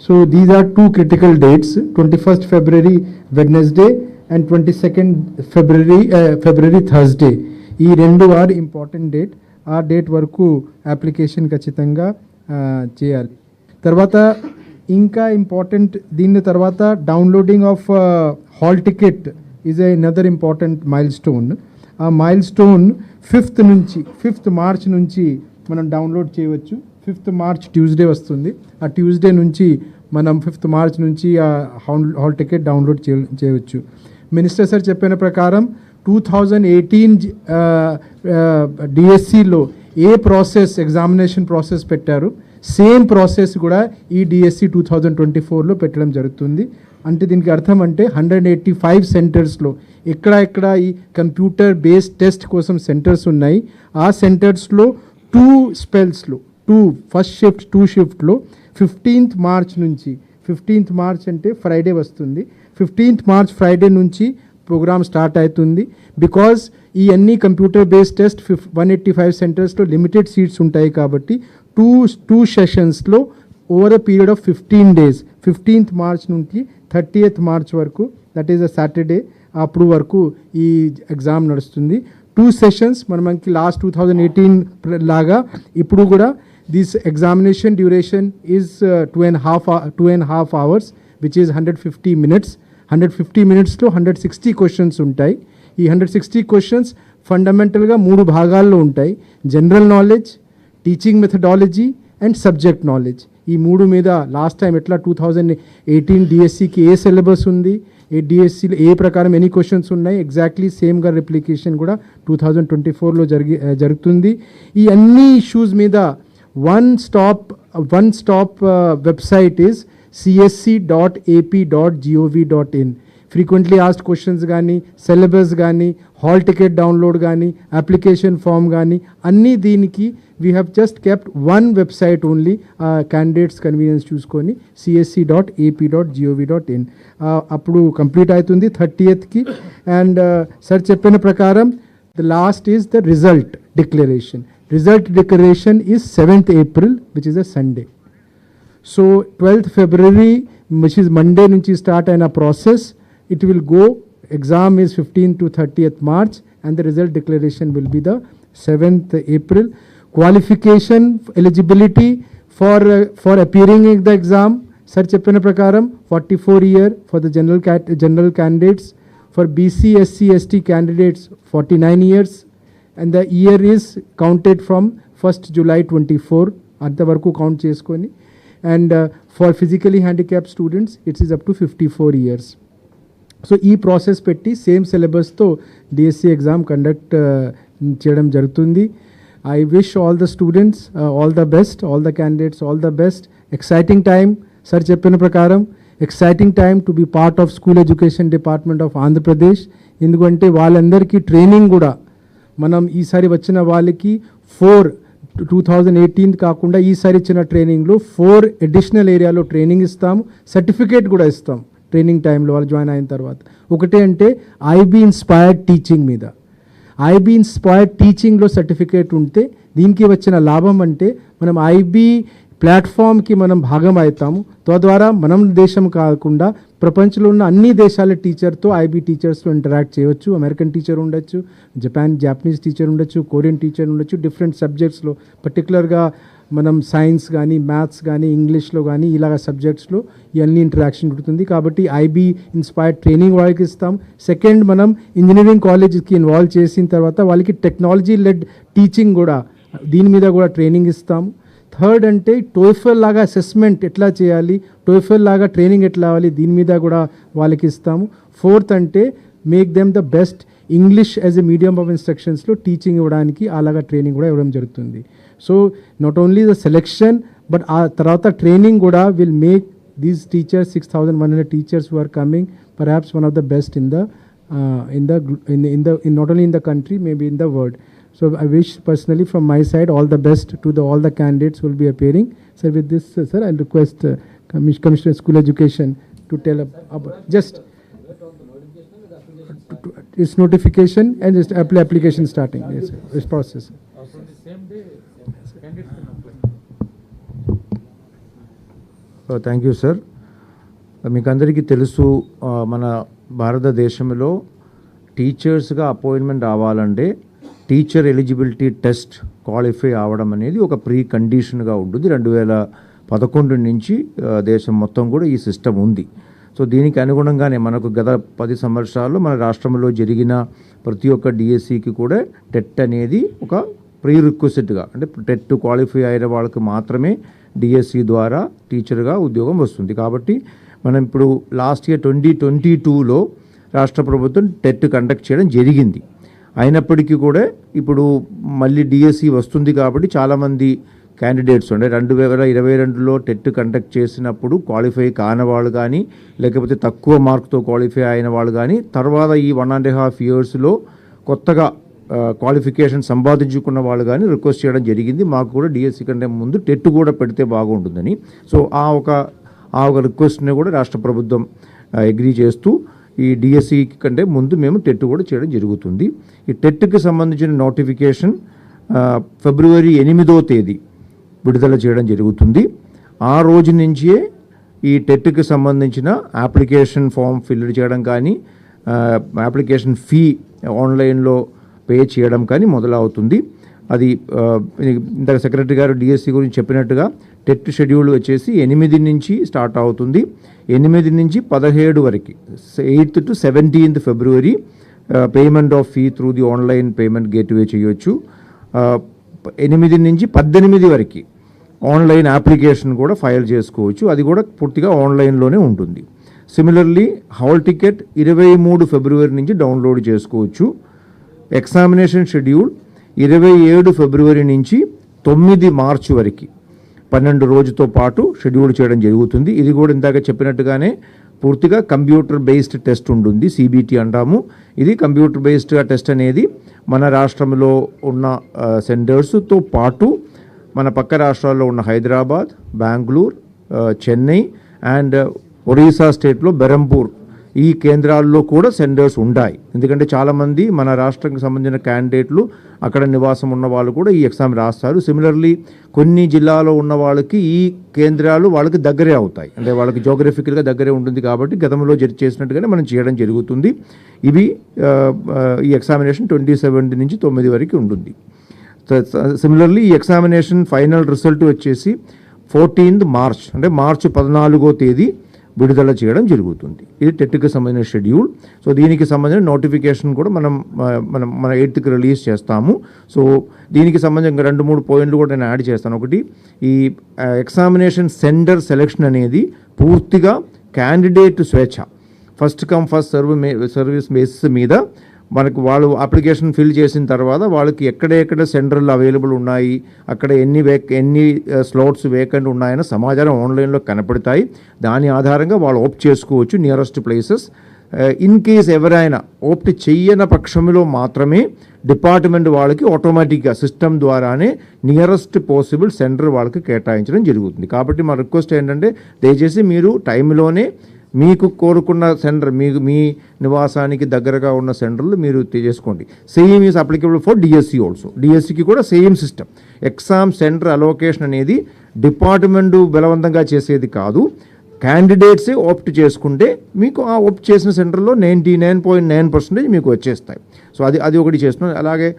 So these are 2 critical dates, 21st February Wednesday and 22nd February Thursday. ఈ 2 ఆర్ ఇంపార్టెంట్ డేట్. ఆ డేట్ వరకు అప్లికేషన్ ఖచ్చితంగా చేయాలి. తర్వాత ఇంకా ఇంపార్టెంట్ దీని తర్వాత downloading of hall ticket is another important mile stone. ఆ మైల్ స్టోన్ 5th March నుంచి మనం డౌన్లోడ్ చేయవచ్చు. 5th March ట్యూస్డే వస్తుంది. ఆ ట్యూస్డే నుంచి మనం 5th March నుంచి ఆ హాల్ టికెట్ డౌన్లోడ్ చేయవచ్చు. మినిస్టర్ సార్ చెప్పిన ప్రకారం 2018 డిఎస్సిలో ఏ ప్రాసెస్ ఎగ్జామినేషన్ ప్రాసెస్ పెట్టారు సేమ్ ప్రాసెస్ కూడా ఈ డిఎస్సి 2024లో పెట్టడం జరుగుతుంది. అంటే దీనికి అర్థం అంటే 185 సెంటర్స్లో ఎక్కడ ఈ కంప్యూటర్ బేస్డ్ టెస్ట్ కోసం సెంటర్స్ ఉన్నాయి. ఆ సెంటర్స్లో 2 షిఫ్ట్లో 15th March నుంచి 15th March అంటే ఫ్రైడే వస్తుంది. 15th March ఫ్రైడే నుంచి ప్రోగ్రామ్ స్టార్ట్ అవుతుంది. బికాజ్ ఈ అన్ని కంప్యూటర్ బేస్డ్ టెస్ట్ 185 సెంటర్స్లో లిమిటెడ్ సీట్స్ ఉంటాయి కాబట్టి 2 సెషన్స్లో over a period of 15 days 15th March నుంచి 30th March వరకు, దట్ ఈస్ అ సాటర్డే, అప్పుడు వరకు ఈ ఎగ్జామ్ నడుస్తుంది. 2 sessions మనకి లాస్ట్ 2018 లాగా ఇప్పుడు కూడా this examination duration is 2.5 hours which is 150 minutes. 150 minutesలో 160 questions ఉంటాయి. ఈ 160 questions ఫండమెంటల్గా 3 భాగాల్లో ఉంటాయి. General knowledge, teaching methodology and subject knowledge. ఈ 3 మీద లాస్ట్ టైం ఎట్లా 2018 డిఎస్సికి ఏ సిలబస్ ఉంది, ఏ డిఎస్సిలో ఏ ప్రకారం ఎన్ని క్వశ్చన్స్ ఉన్నాయి, ఎగ్జాక్ట్లీ సేమ్గా రిప్లికేషన్ కూడా 2024లో జరుగుతుంది. ఈ అన్ని ఇష్యూస్ మీద one stop website is csc.ap.gov.in. Frequently asked questions కానీ, సిలబస్ కానీ, హాల్ టికెట్ డౌన్లోడ్ కానీ, అప్లికేషన్ ఫామ్ కానీ అన్నీ దీనికి we have just kept one website only. Candidates convenience చూసుకొని csc.ap.gov.in. అప్పుడు కంప్లీట్ అవుతుంది 30th. అండ్ సార్ చెప్పిన ప్రకారం the last is the result declaration. Result declaration is 7th April which is a Sunday. So 12th February which is Monday నుంచి స్టార్ట్ అయిన process, it will go, exam is 15th to 30th March and the result declaration will be the 7th April. Qualification eligibility for appearing in the exam, sir cheppina prakaram 44 year for the general candidates, for BC SC ST candidates 49 years, and the year is counted from 1st July 24 anta varaku count cheskoni. And for physically handicapped students it is up to 54 years. So ఈ ప్రాసెస్ పెట్టి సేమ్ సిలబస్తో డిఎస్సి ఎగ్జామ్ కండక్ట్ చేయడం జరుగుతుంది. I wish all the students all the best, all the candidates all the best. Exciting time, sir చెప్పిన ప్రకారం exciting time to be part of school education department of Andhra Pradesh. ఎందుకంటే వాళ్ళందరికీ ట్రైనింగ్ కూడా మనం ఈసారి వచ్చిన వాళ్ళకి 2018 కాకుండా ఈసారి ఇచ్చిన ట్రైనింగ్లో 4 అడిషనల్ ఏరియాలో ట్రైనింగ్ ఇస్తాము, సర్టిఫికేట్ కూడా ఇస్తాం ట్రైనింగ్ టైంలో వాళ్ళు జాయిన్ అయిన తర్వాత. ఒకటి అంటే ఐబీ ఇన్స్పైర్డ్ టీచింగ్ మీద, ఐబీ ఇన్స్పైర్డ్ టీచింగ్లో సర్టిఫికేట్ ఉంటే దీనికి వచ్చిన లాభం అంటే మనం ఐబీ ప్లాట్ఫామ్కి మనం భాగం అవుతాము. తద్వారా మనం దేశం కాకుండా ప్రపంచంలో ఉన్న అన్ని దేశాల టీచర్తో ఐబీ టీచర్స్తో ఇంటరాక్ట్ చేయవచ్చు. అమెరికన్ టీచర్ ఉండొచ్చు, జాపనీస్ టీచర్ ఉండొచ్చు, కొరియన్ టీచర్ ఉండొచ్చు, డిఫరెంట్ సబ్జెక్ట్స్లో పర్టికులర్గా మనం సైన్స్ కానీ మ్యాథ్స్ కానీ ఇంగ్లీష్లో కానీ ఇలాగ సబ్జెక్ట్స్లో ఇవన్నీ ఇంటరాక్షన్ ఉంటుంది. కాబట్టి ఐబీ ఇన్స్పైర్డ్ ట్రైనింగ్ వాళ్ళకి ఇస్తాం. సెకండ్, మనం ఇంజనీరింగ్ కాలేజ్కి ఇన్వాల్వ్ చేసిన తర్వాత వాళ్ళకి టెక్నాలజీ లెడ్ టీచింగ్ కూడా దీని మీద కూడా ట్రైనింగ్ ఇస్తాము. థర్డ్ అంటే టోయిఫెల్ లాగా అసెస్మెంట్ ఎట్లా చేయాలి, టోయిఫెల్ లాగా ట్రైనింగ్ ఎట్లా అవ్వాలి దీని మీద కూడా వాళ్ళకి ఇస్తాము. ఫోర్త్ అంటే make them the best English as a medium of ఇన్స్ట్రక్షన్స్లో టీచింగ్ ఇవ్వడానికి అలాగా ట్రైనింగ్ కూడా ఇవ్వడం జరుగుతుంది. So not only the selection but ఆ తర్వాత ట్రైనింగ్ కూడా will make these teachers 6,100 teachers who are coming perhaps one of the best in not only in the country, maybe in the world. So I wish personally from my side all the best to all the candidates who will be appearing. So with this, sir, I'll request Commissioner School Education to tell about just its notification and just application starting. Yes, sir, this process. Also the same day, candidates can apply. Thank you sir. మీకు అందరికీ తెలుసు, మన భారతదేశంలో టీచర్స్గా అపాయింట్మెంట్ రావాలంటే టీచర్ ఎలిజిబిలిటీ టెస్ట్ క్వాలిఫై అవ్వడం అనేది ఒక ప్రీ కండిషన్గా ఉంటుంది. 2011 నుంచి దేశం మొత్తం కూడా ఈ సిస్టమ్ ఉంది. సో దీనికి అనుగుణంగానే మనకు గత 10 సంవత్సరాల్లో మన రాష్ట్రంలో జరిగిన ప్రతి ఒక్క డిఎస్సికి కూడా టెట్ అనేది ఒక ప్రీ రిక్వెస్ట్గా, అంటే టెట్ క్వాలిఫై అయిన వాళ్ళకి మాత్రమే డిఎస్సి ద్వారా టీచర్గా ఉద్యోగం వస్తుంది. కాబట్టి మనం ఇప్పుడు లాస్ట్ ఇయర్ 2022లో రాష్ట్ర ప్రభుత్వం టెట్ కండక్ట్ చేయడం జరిగింది. అయినప్పటికీ కూడా ఇప్పుడు మళ్ళీ డిఎస్సి వస్తుంది కాబట్టి చాలామంది క్యాండిడేట్స్ ఉండే 2022లో టెట్ కండక్ట్ చేసినప్పుడు క్వాలిఫై కాని వాళ్ళు కానీ, లేకపోతే తక్కువ మార్కుతో క్వాలిఫై అయిన వాళ్ళు కానీ తర్వాత ఈ 1.5 yearsలో కొత్తగా క్వాలిఫికేషన్ సంపాదించుకున్న వాళ్ళు కానీ రిక్వెస్ట్ చేయడం జరిగింది. మాకు కూడా డిఎస్సి కంటే ముందు టెట్ కూడా పెడితే బాగుంటుందని. సో ఆ ఒక రిక్వెస్ట్ని కూడా రాష్ట్ర ప్రభుత్వం అగ్రీ చేస్తూ ఈ డిఎస్సి కంటే ముందు మేము టెట్ కూడా చేయడం జరుగుతుంది. ఈ టెట్కి సంబంధించిన నోటిఫికేషన్ February 8వ విడుదల చేయడం జరుగుతుంది. ఆ రోజు నుంచే ఈ టెట్కి సంబంధించిన అప్లికేషన్ ఫామ్ ఫిల్ చేయడం కానీ, అప్లికేషన్ ఫీ ఆన్లైన్లో పే చేయడం కానీ మొదలవుతుంది. అది ఇంతక సెక్రటరీ గారు డిఎస్సి గురించి చెప్పినట్టుగా టెట్ షెడ్యూల్ వచ్చేసి 8 నుంచి స్టార్ట్ అవుతుంది. 8 నుంచి 17 వరకు, 8th to 17th February payment of fee through the online payment gateway చేయొచ్చు. 8 నుంచి 18 వరకు ఆన్లైన్ అప్లికేషన్ కూడా ఫైల్ చేసుకోవచ్చు. అది కూడా పూర్తిగా ఆన్లైన్లోనే ఉంటుంది. సిమిలర్లీ హాల్ టికెట్ 23 February నుంచి డౌన్లోడ్ చేసుకోవచ్చు. ఎగ్జామినేషన్ షెడ్యూల్ 27 February నుంచి 9 March వరకు 12 రోజుతో పాటు షెడ్యూల్ చేయడం జరుగుతుంది. ఇది కూడా ఇందాక చెప్పినట్టుగానే పూర్తిగా కంప్యూటర్ బేస్డ్ టెస్ట్ ఉంటుంది, సిబిటి అంటాము. ఇది కంప్యూటర్ బేస్డ్ టెస్ట్ అనేది మన రాష్ట్రంలో ఉన్న సెంటర్స్తో పాటు మన పక్క రాష్ట్రాల్లో ఉన్న హైదరాబాద్, బెంగళూరు, చెన్నై అండ్ ఒరిస్సా స్టేట్లో బెరంపూర్ ఈ కేంద్రాల్లో కూడా సెంటర్స్ ఉంటాయి. ఎందుకంటే చాలామంది మన రాష్ట్రానికి సంబంధించిన క్యాండిడేట్లు అక్కడ నివాసం ఉన్న వాళ్ళు కూడా ఈ ఎగ్జామ్ రాస్తారు. సిమిలర్లీ కొన్ని జిల్లాలో ఉన్న వాళ్ళకి ఈ కేంద్రాలు వాళ్ళకి దగ్గరే అవుతాయి, అంటే వాళ్ళకి జోగ్రఫికల్గా దగ్గరే ఉంటుంది. కాబట్టి గతంలో చేసినట్టుగానే మనం చేయడం జరుగుతుంది. ఇవి ఈ ఎగ్జామినేషన్ 27 నుంచి 9 వరకు ఉంటుంది. సిమిలర్లీ ఈ ఎగ్జామినేషన్ ఫైనల్ రిజల్ట్ వచ్చేసి 14th March, అంటే మార్చి 14వ విడుదల చేయడం జరుగుతుంది. ఇది టెట్కి సంబంధించిన షెడ్యూల్. సో దీనికి సంబంధించిన నోటిఫికేషన్ కూడా మన 8th రిలీజ్ చేస్తాము. సో దీనికి సంబంధించిన 2-3 పాయింట్లు కూడా నేను యాడ్ చేస్తాను. ఒకటి, ఈ ఎగ్జామినేషన్ సెంటర్ సెలెక్షన్ అనేది పూర్తిగా క్యాండిడేట్ స్వేచ్ఛ. First come first service basis మీద మనకు వాళ్ళు అప్లికేషన్ ఫిల్ చేసిన తర్వాత వాళ్ళకి ఎక్కడెక్కడ సెంటర్లు అవైలబుల్ ఉన్నాయి, అక్కడ ఎన్ని స్లాట్స్ వేకెంట్ ఉన్నాయన్న సమాచారం ఆన్లైన్లో కనపడతాయి. దాని ఆధారంగా వాళ్ళు ఆప్ట్ చేసుకోవచ్చు నియరెస్ట్ ప్లేసెస్. ఇన్ కేస్ ఎవరైనా ఆప్ట్ చెయ్యని పక్షంలో మాత్రమే డిపార్ట్మెంట్ వాళ్ళకి ఆటోమేటిక్గా సిస్టమ్ ద్వారానే నియరెస్ట్ పాసిబుల్ సెంటర్ వాళ్ళకి కేటాయించడం జరుగుతుంది. కాబట్టి మా రిక్వెస్ట్ ఏంటంటే దయచేసి మీరు టైంలోనే మీకు కోరుకున్న సెంటర్ మీ నివాసానికి దగ్గరగా ఉన్న సెంటర్లు మీరు చేసుకోండి. Same is applicable for DSC also. డిఎస్సికి కూడా same system. Exam centre allocation అనేది డిపార్ట్మెంటు బలవంతంగా చేసేది కాదు. క్యాండిడేట్సే ఆప్ట్ చేసుకుంటే మీకు ఆ ఆప్ట్ చేసిన సెంటర్లో 99.9% మీకు వచ్చేస్తాయి. సో అది ఒకటి చేస్తున్నాం. అలాగే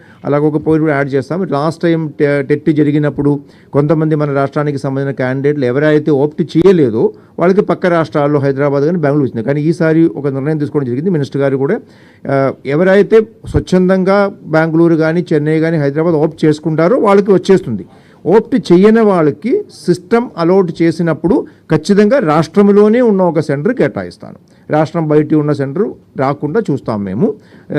ఒక పాయింట్ కూడా యాడ్ చేస్తాం. లాస్ట్ టైం టెట్ జరిగినప్పుడు కొంతమంది మన రాష్ట్రానికి సంబంధించిన క్యాండిడేట్లు ఎవరైతే ఆప్ట్ చేయలేదో వాళ్ళకి పక్క రాష్ట్రాల్లో హైదరాబాద్ కానీ బెంగళూరు వచ్చింది. కానీ ఈసారి ఒక నిర్ణయం తీసుకోవడం జరిగింది. మినిస్టర్ గారు కూడా ఎవరైతే స్వచ్ఛందంగా బెంగళూరు కానీ చెన్నై కానీ హైదరాబాద్ ఆప్ట్ చేసుకుంటారో వాళ్ళకి వచ్చేస్తుంది. ఆప్ట్ చేయని వాళ్ళకి సిస్టమ్ అలౌట్ చేసినప్పుడు ఖచ్చితంగా రాష్ట్రంలోనే ఉన్న ఒక సెంటర్ కేటాయిస్తాను. రాష్ట్రం బయట ఉన్న సెంటర్ రాకుండా చూస్తాం మేము.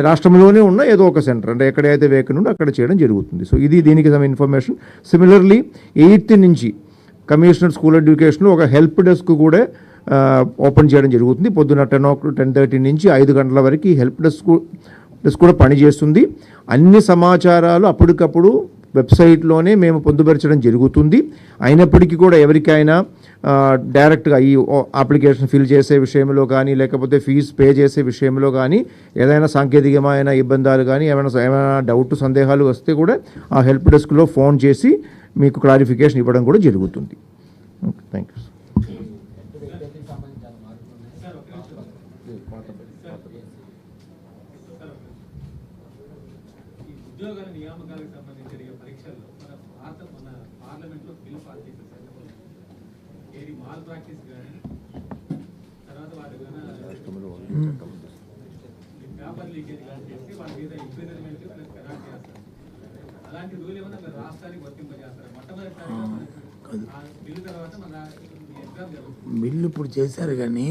రాష్ట్రంలోనే ఉన్న ఏదో ఒక సెంటర్ అంటే ఎక్కడైతే వేకెంట్ ఉందో అక్కడ చేయడం జరుగుతుంది. సో ఇది దీనికి సమ ఇన్ఫర్మేషన్. సిమిలర్లీ 8th నుంచి కమిషనర్ స్కూల్ ఎడ్యుకేషన్లో ఒక హెల్ప్ డెస్క్ కూడా ఓపెన్ చేయడం జరుగుతుంది. పొద్దున్న 10:30 నుంచి 5 గంటల వరకు ఈ హెల్ప్ డెస్క్ కూడా పనిచేస్తుంది. అన్ని సమాచారాలు అప్పటికప్పుడు వెబ్సైట్లోనే మేము పొందుపరచడం జరుగుతుంది. అయినప్పటికీ కూడా ఎవరికైనా డైరెక్ట్గా ఈ అప్లికేషన్ ఫిల్ చేసే విషయంలో కానీ లేకపోతే ఫీజు పే చేసే విషయంలో కానీ ఏదైనా సాంకేతికమైన ఇబ్బందులు కానీ ఏమైనా డౌట్ సందేహాలు వస్తే కూడా ఆ హెల్ప్ డెస్క్లో ఫోన్ చేసి మీకు క్లారిఫికేషన్ ఇవ్వడం కూడా జరుగుతుంది. Okay, thank you. ఉద్యోగాల నియామకాలకు సంబంధించి జరిగే పరీక్షల్లో మన పార్లమెంట్లో బిల్ పాస్ చేసేసారు. ఏది మాల్ ప్రాక్టీస్ కానీ తర్వాత వాటి పేపర్ లీకేజ్ కానీ చేసి వాళ్ళ మీద ఇంప్రిజన్మెంట్ ప్లస్ పెనాల్టీ చేస్తారు. అలాంటి రూల్ ఏమన్నా మీరు రాష్ట్రానికి వర్తింపజేస్తారు? మొట్టమొదటిసారిగా ఆ బిల్లు తర్వాత మన ఎగ్జామ్ జరుగుతుంది. బిల్లు ఇప్పుడు చేశారు కానీ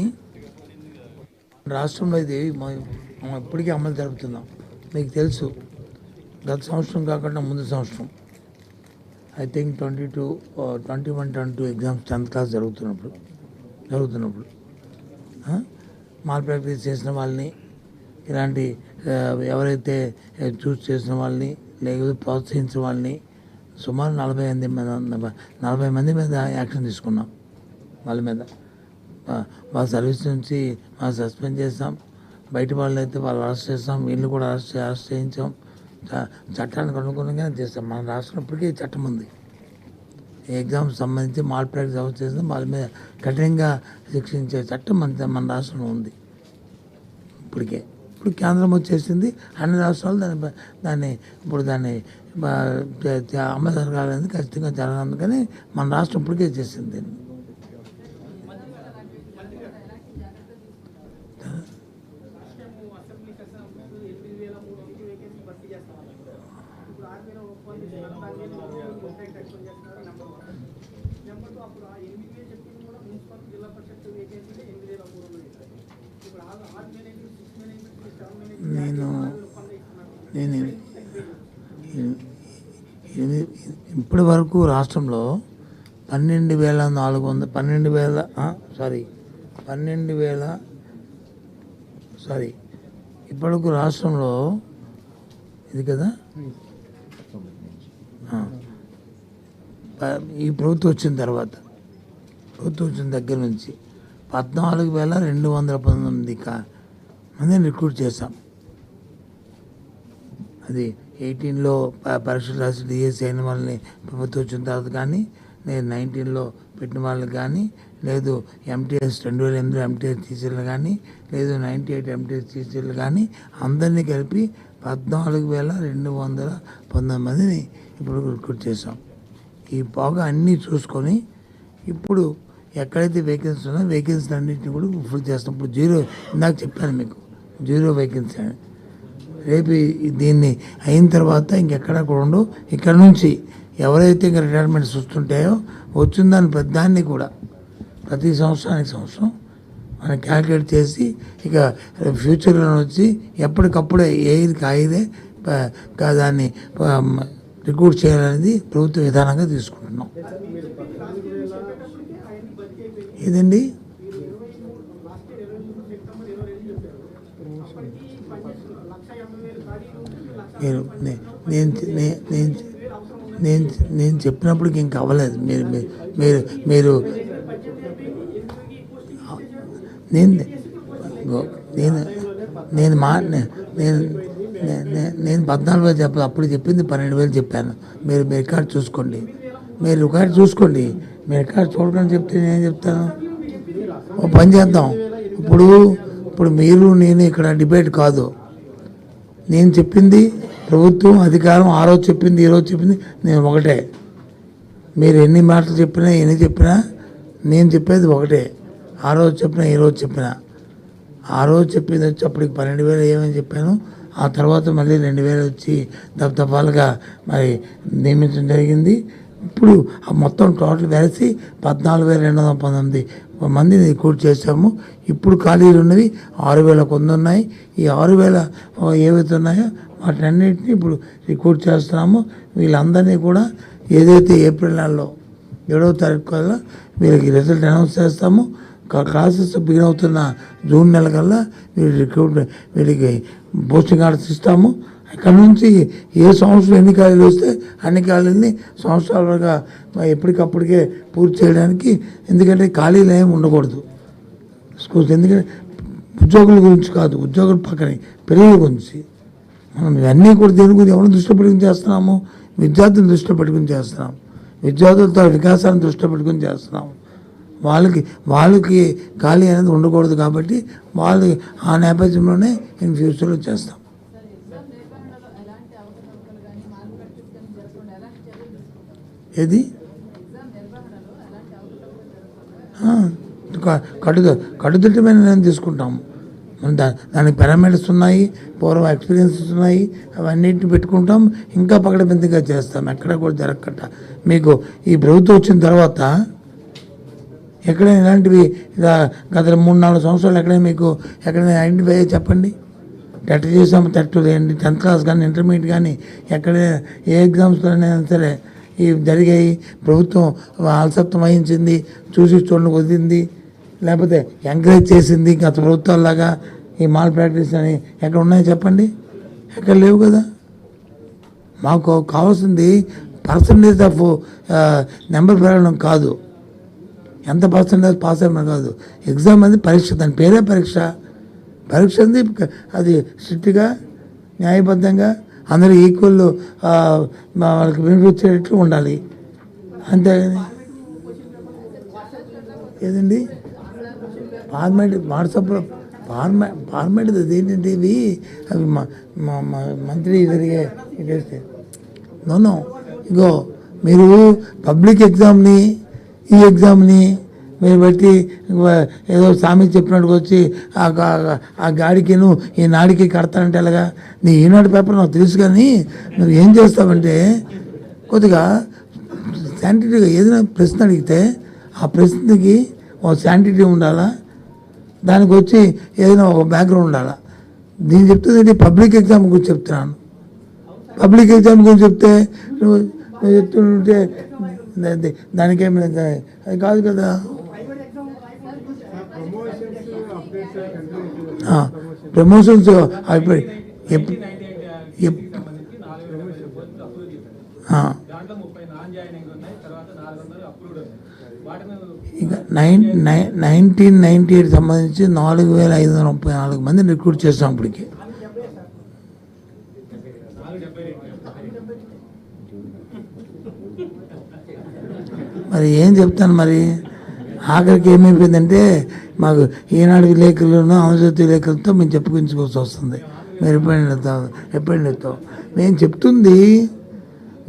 రాష్ట్రంలో ఇది ఇప్పటికీ అమలు జరుపుతున్నాం. మీకు తెలుసు గత సంవత్సరం కాకుండా ముందు సంవత్సరం I think 21-22 exams 10th class జరుగుతున్నప్పుడు మాల్ ప్రాక్టీస్ చేసిన వాళ్ళని ఇలాంటి ఎవరైతే చూస్ చేసిన వాళ్ళని లేకపోతే ప్రోత్సహించిన వాళ్ళని సుమారు 40 మంది మీద యాక్షన్ తీసుకున్నాం. వాళ్ళ మీద వాళ్ళ సర్వీస్ నుంచి సస్పెండ్ చేస్తాం. బయట వాళ్ళు అయితే వాళ్ళు అరెస్ట్ చేస్తాం. వీళ్ళు కూడా అరెస్ట్ చేయించాం. చట్టానికి అనుగుణంగానే చేస్తాం. మన రాష్ట్రం ఇప్పటికీ చట్టం ఉంది. ఎగ్జామ్స్ సంబంధించి మాల్ ప్రాక్టీస్ అవసరం చేసిన వాళ్ళ మీద కఠినంగా శిక్షించే చట్టం మన రాష్ట్రంలో ఉంది. ఇప్పుడు కేంద్రం వచ్చేసింది. అన్ని రాష్ట్రాలు దాన్ని అమలు జరగాలని ఖచ్చితంగా జరగాలని మన రాష్ట్రం ఇప్పటికే చేసింది. నేను ఇప్పటి వరకు రాష్ట్రంలో 12,000 ఇప్పటివరకు రాష్ట్రంలో ఇది కదా ఈ ప్రభుత్వం వచ్చిన దగ్గర నుంచి 14,219 మందిని రిక్రూట్ చేశాం. అది 18లో పరీక్షలు రాసి డిఎస్సి అయిన వాళ్ళని ప్రభుత్వం వచ్చిన తర్వాత కానీ, లేదు 19లో పెట్టిన వాళ్ళకి కానీ, లేదు ఎంటీఎస్ 2008 ఎంటీఎస్ టీచర్లు కానీ, లేదు 98 ఎంటీఎస్ టీచర్లు కానీ అందరినీ కలిపి 14,219 మందిని ఇప్పుడు రిక్రూట్ చేసాం. ఈ బాగా అన్నీ చూసుకొని ఇప్పుడు ఎక్కడైతే వేకెన్సీ ఉన్నాయో వేకెన్సీ అన్నింటినీ కూడా ఫుల్ చేస్తాం. ఇప్పుడు ఇందాక చెప్పాను మీకు 0 వేకెన్సీ అని. రేపు దీన్ని అయిన తర్వాత ఇంకెక్కడ కూడా ఉండవు. ఇక్కడ నుంచి ఎవరైతే ఇంకా రిటైర్మెంట్స్ వస్తుంటాయో వచ్చిన దాన్ని కూడా ప్రతి సంవత్సరం మనం క్యాల్కులేట్ చేసి ఇక ఫ్యూచర్లో వచ్చి ఎప్పటికప్పుడే ఎయిర్కి ఐదే దాన్ని రిక్రూట్ చేయాలనేది ప్రభుత్వ విధానంగా తీసుకుంటున్నాం. ఇదండి మీరు నేను చెప్పినప్పటికి ఇంకా అవ్వలేదు. మీరు మీరు మీరు నేను నేను నేను మా నేను నేను 14,000 చెప్పాను, అప్పుడు చెప్పింది 12,000 చెప్పాను. మీరు మీ రికార్డ్ చూసుకోండి, మీరు రికార్డ్ చూసుకోండి. మీ రికార్డ్ చూడకుండా చెప్తే నేను చెప్తాను. ఓ పని చేద్దాం, ఇప్పుడు మీరు నేను ఇక్కడ డిబేట్ కాదు. నేను చెప్పింది ప్రభుత్వం అధికారం, ఆ రోజు చెప్పింది ఈ రోజు చెప్పింది నేను ఒకటే. మీరు ఎన్ని మాటలు చెప్పినా ఎన్ని చెప్పినా నేను చెప్పేది ఒకటే. ఆ రోజు చెప్పినా ఈ రోజు చెప్పినా, ఆ రోజు చెప్పింది వచ్చి అప్పటికి 12,000 ఏమని చెప్పాను. ఆ తర్వాత మళ్ళీ 2,000 వచ్చి దఫాలుగా మరి నియమించడం జరిగింది. ఇప్పుడు ఆ మొత్తం టోటల్ కలిసి 14,219 మందిని రిక్రూట్ చేశాము. ఇప్పుడు ఖాళీలు ఉన్నవి 6,000 కొంత ఉన్నాయి. ఈ 6,000 ఏవైతే ఉన్నాయో వాటన్నిటిని ఇప్పుడు రిక్రూట్ చేస్తున్నాము. వీళ్ళందరినీ కూడా ఏదైతే ఏప్రిల్ నెలలో 7వ తారీఖు కల్లా వీళ్ళకి రిజల్ట్ అనౌన్స్ చేస్తాము. క్లాసెస్ బిగిన్ అవుతున్న జూన్ నెల కల్లా వీళ్ళకి పోస్టింగ్ ఆర్డర్స్ ఇస్తాము. ఇక్కడ నుంచి ఏ సంవత్సరం ఎన్ని ఖాళీలు వస్తే అన్ని ఖాళీలని సంవత్సరాలుగా ఎప్పటికప్పటికే పూర్తి చేయడానికి, ఎందుకంటే ఖాళీలు ఏమి ఉండకూడదు స్కూల్స్. ఎందుకంటే ఉద్యోగుల గురించి కాదు, ఉద్యోగుల పక్కన పిల్లల గురించి మనం ఇవన్నీ కూడా దేని గురించి ఎవరిని దృష్టిలో పెట్టుకుని చేస్తున్నాము? విద్యార్థులను దృష్టిలో పెట్టుకుని చేస్తున్నాం, విద్యార్థులతో వికాసాన్ని దృష్టిలో పెట్టుకుని చేస్తున్నాం. వాళ్ళకి ఖాళీ అనేది ఉండకూడదు కాబట్టి వాళ్ళు ఆ నేపథ్యంలోనే ఇన్ ఫ్యూచర్లో చేస్తాం. ఏది కట్టుదిట్టమైన నేను తీసుకుంటాము. దానికి పారామీటర్స్ ఉన్నాయి, పూర్వం ఎక్స్పీరియన్సెస్ ఉన్నాయి, అవన్నిటిని పెట్టుకుంటాం. ఇంకా పకడబందీగా చేస్తాం, ఎక్కడ కూడా జరగకట్ట. మీకు ఈ ప్రభుత్వం వచ్చిన తర్వాత ఎక్కడైనా ఇలాంటివి గత 3-4 సంవత్సరాలు ఎక్కడైనా మీకు ఎక్కడైనా ఐడెంటిఫై అయ్యి చెప్పండి. టెట్ చేసాము, టెట్ 10th క్లాస్ కానీ ఇంటర్మీడియట్ కానీ ఎక్కడైనా ఏ ఎగ్జామ్స్లోనైనా సరే ఇవి జరిగాయి, ప్రభుత్వం అలసత్వం వహించింది, చూసి చూడండి వదిలింది, లేకపోతే ఎంకరేజ్ చేసింది గత ప్రభుత్వాల్లాగా ఈ మాల్ ప్రాక్టీస్ అని ఎక్కడ ఉన్నాయో చెప్పండి. ఎక్కడ లేవు కదా. మాకు కావాల్సింది పర్సంటేజ్ ఆఫ్ నెంబర్ పెరగడం కాదు, ఎంత పర్సంటేజ్ పాస్ అయినా కాదు. ఎగ్జామ్ అనేది పరీక్ష, దాని పేరే పరీక్ష. పరీక్ష అనేది అది స్ట్రిక్ట్గా న్యాయబద్ధంగా అందరూ ఈక్వల్ వాళ్ళకి బెనిఫిట్ వచ్చేటట్లు ఉండాలి. అంతేగాని ఏదండి వాట్సాప్లో ఫార్మాట్ ఏంటంటే ఇవి అవి మంత్లీ జరిగే ఇదేస్తే నో ఇగో మీరు పబ్లిక్ ఎగ్జామ్ని ఈ ఎగ్జామ్ని మీరు బట్టి ఏదో స్వామి చెప్పినట్టుకు వచ్చి ఆ గాడికిను ఈ నాడికి కడతానంటే అలాగా. నీ ఈనాడు పేపర్ నాకు తెలుసు, కానీ నువ్వు ఏం చేస్తావంటే కొద్దిగా శాంటిటీగా ఏదైనా ప్రశ్న అడిగితే ఆ ప్రశ్నకి ఒక శాంటిటీ ఉండాలా, దానికి వచ్చి ఏదైనా ఒక బ్యాక్గ్రౌండ్ ఉండాలా. నేను చెప్తుంది పబ్లిక్ ఎగ్జామ్ గురించి చెప్తున్నాను. పబ్లిక్ ఎగ్జామ్ గురించి చెప్తే నువ్వు చెప్తుంటే దానికేమి అది కాదు కదా. ప్రమోషన్స్ అయిపోయి ఇంకా 1998 సంబంధించి 4,534 మందిని రిక్రూట్ చేస్తాం ఇప్పటికి. మరి ఏం చెప్తాను, మరి ఆఖరికి ఏమైపోయిందంటే మాకు ఈనాడు విలేకరులను ఆంధ్రజ్యోతి విలేకరులతో మేము చెప్పుకోవాల్సి వస్తుంది. మీరు ఎప్పుడైనా నేను చెప్తుంది,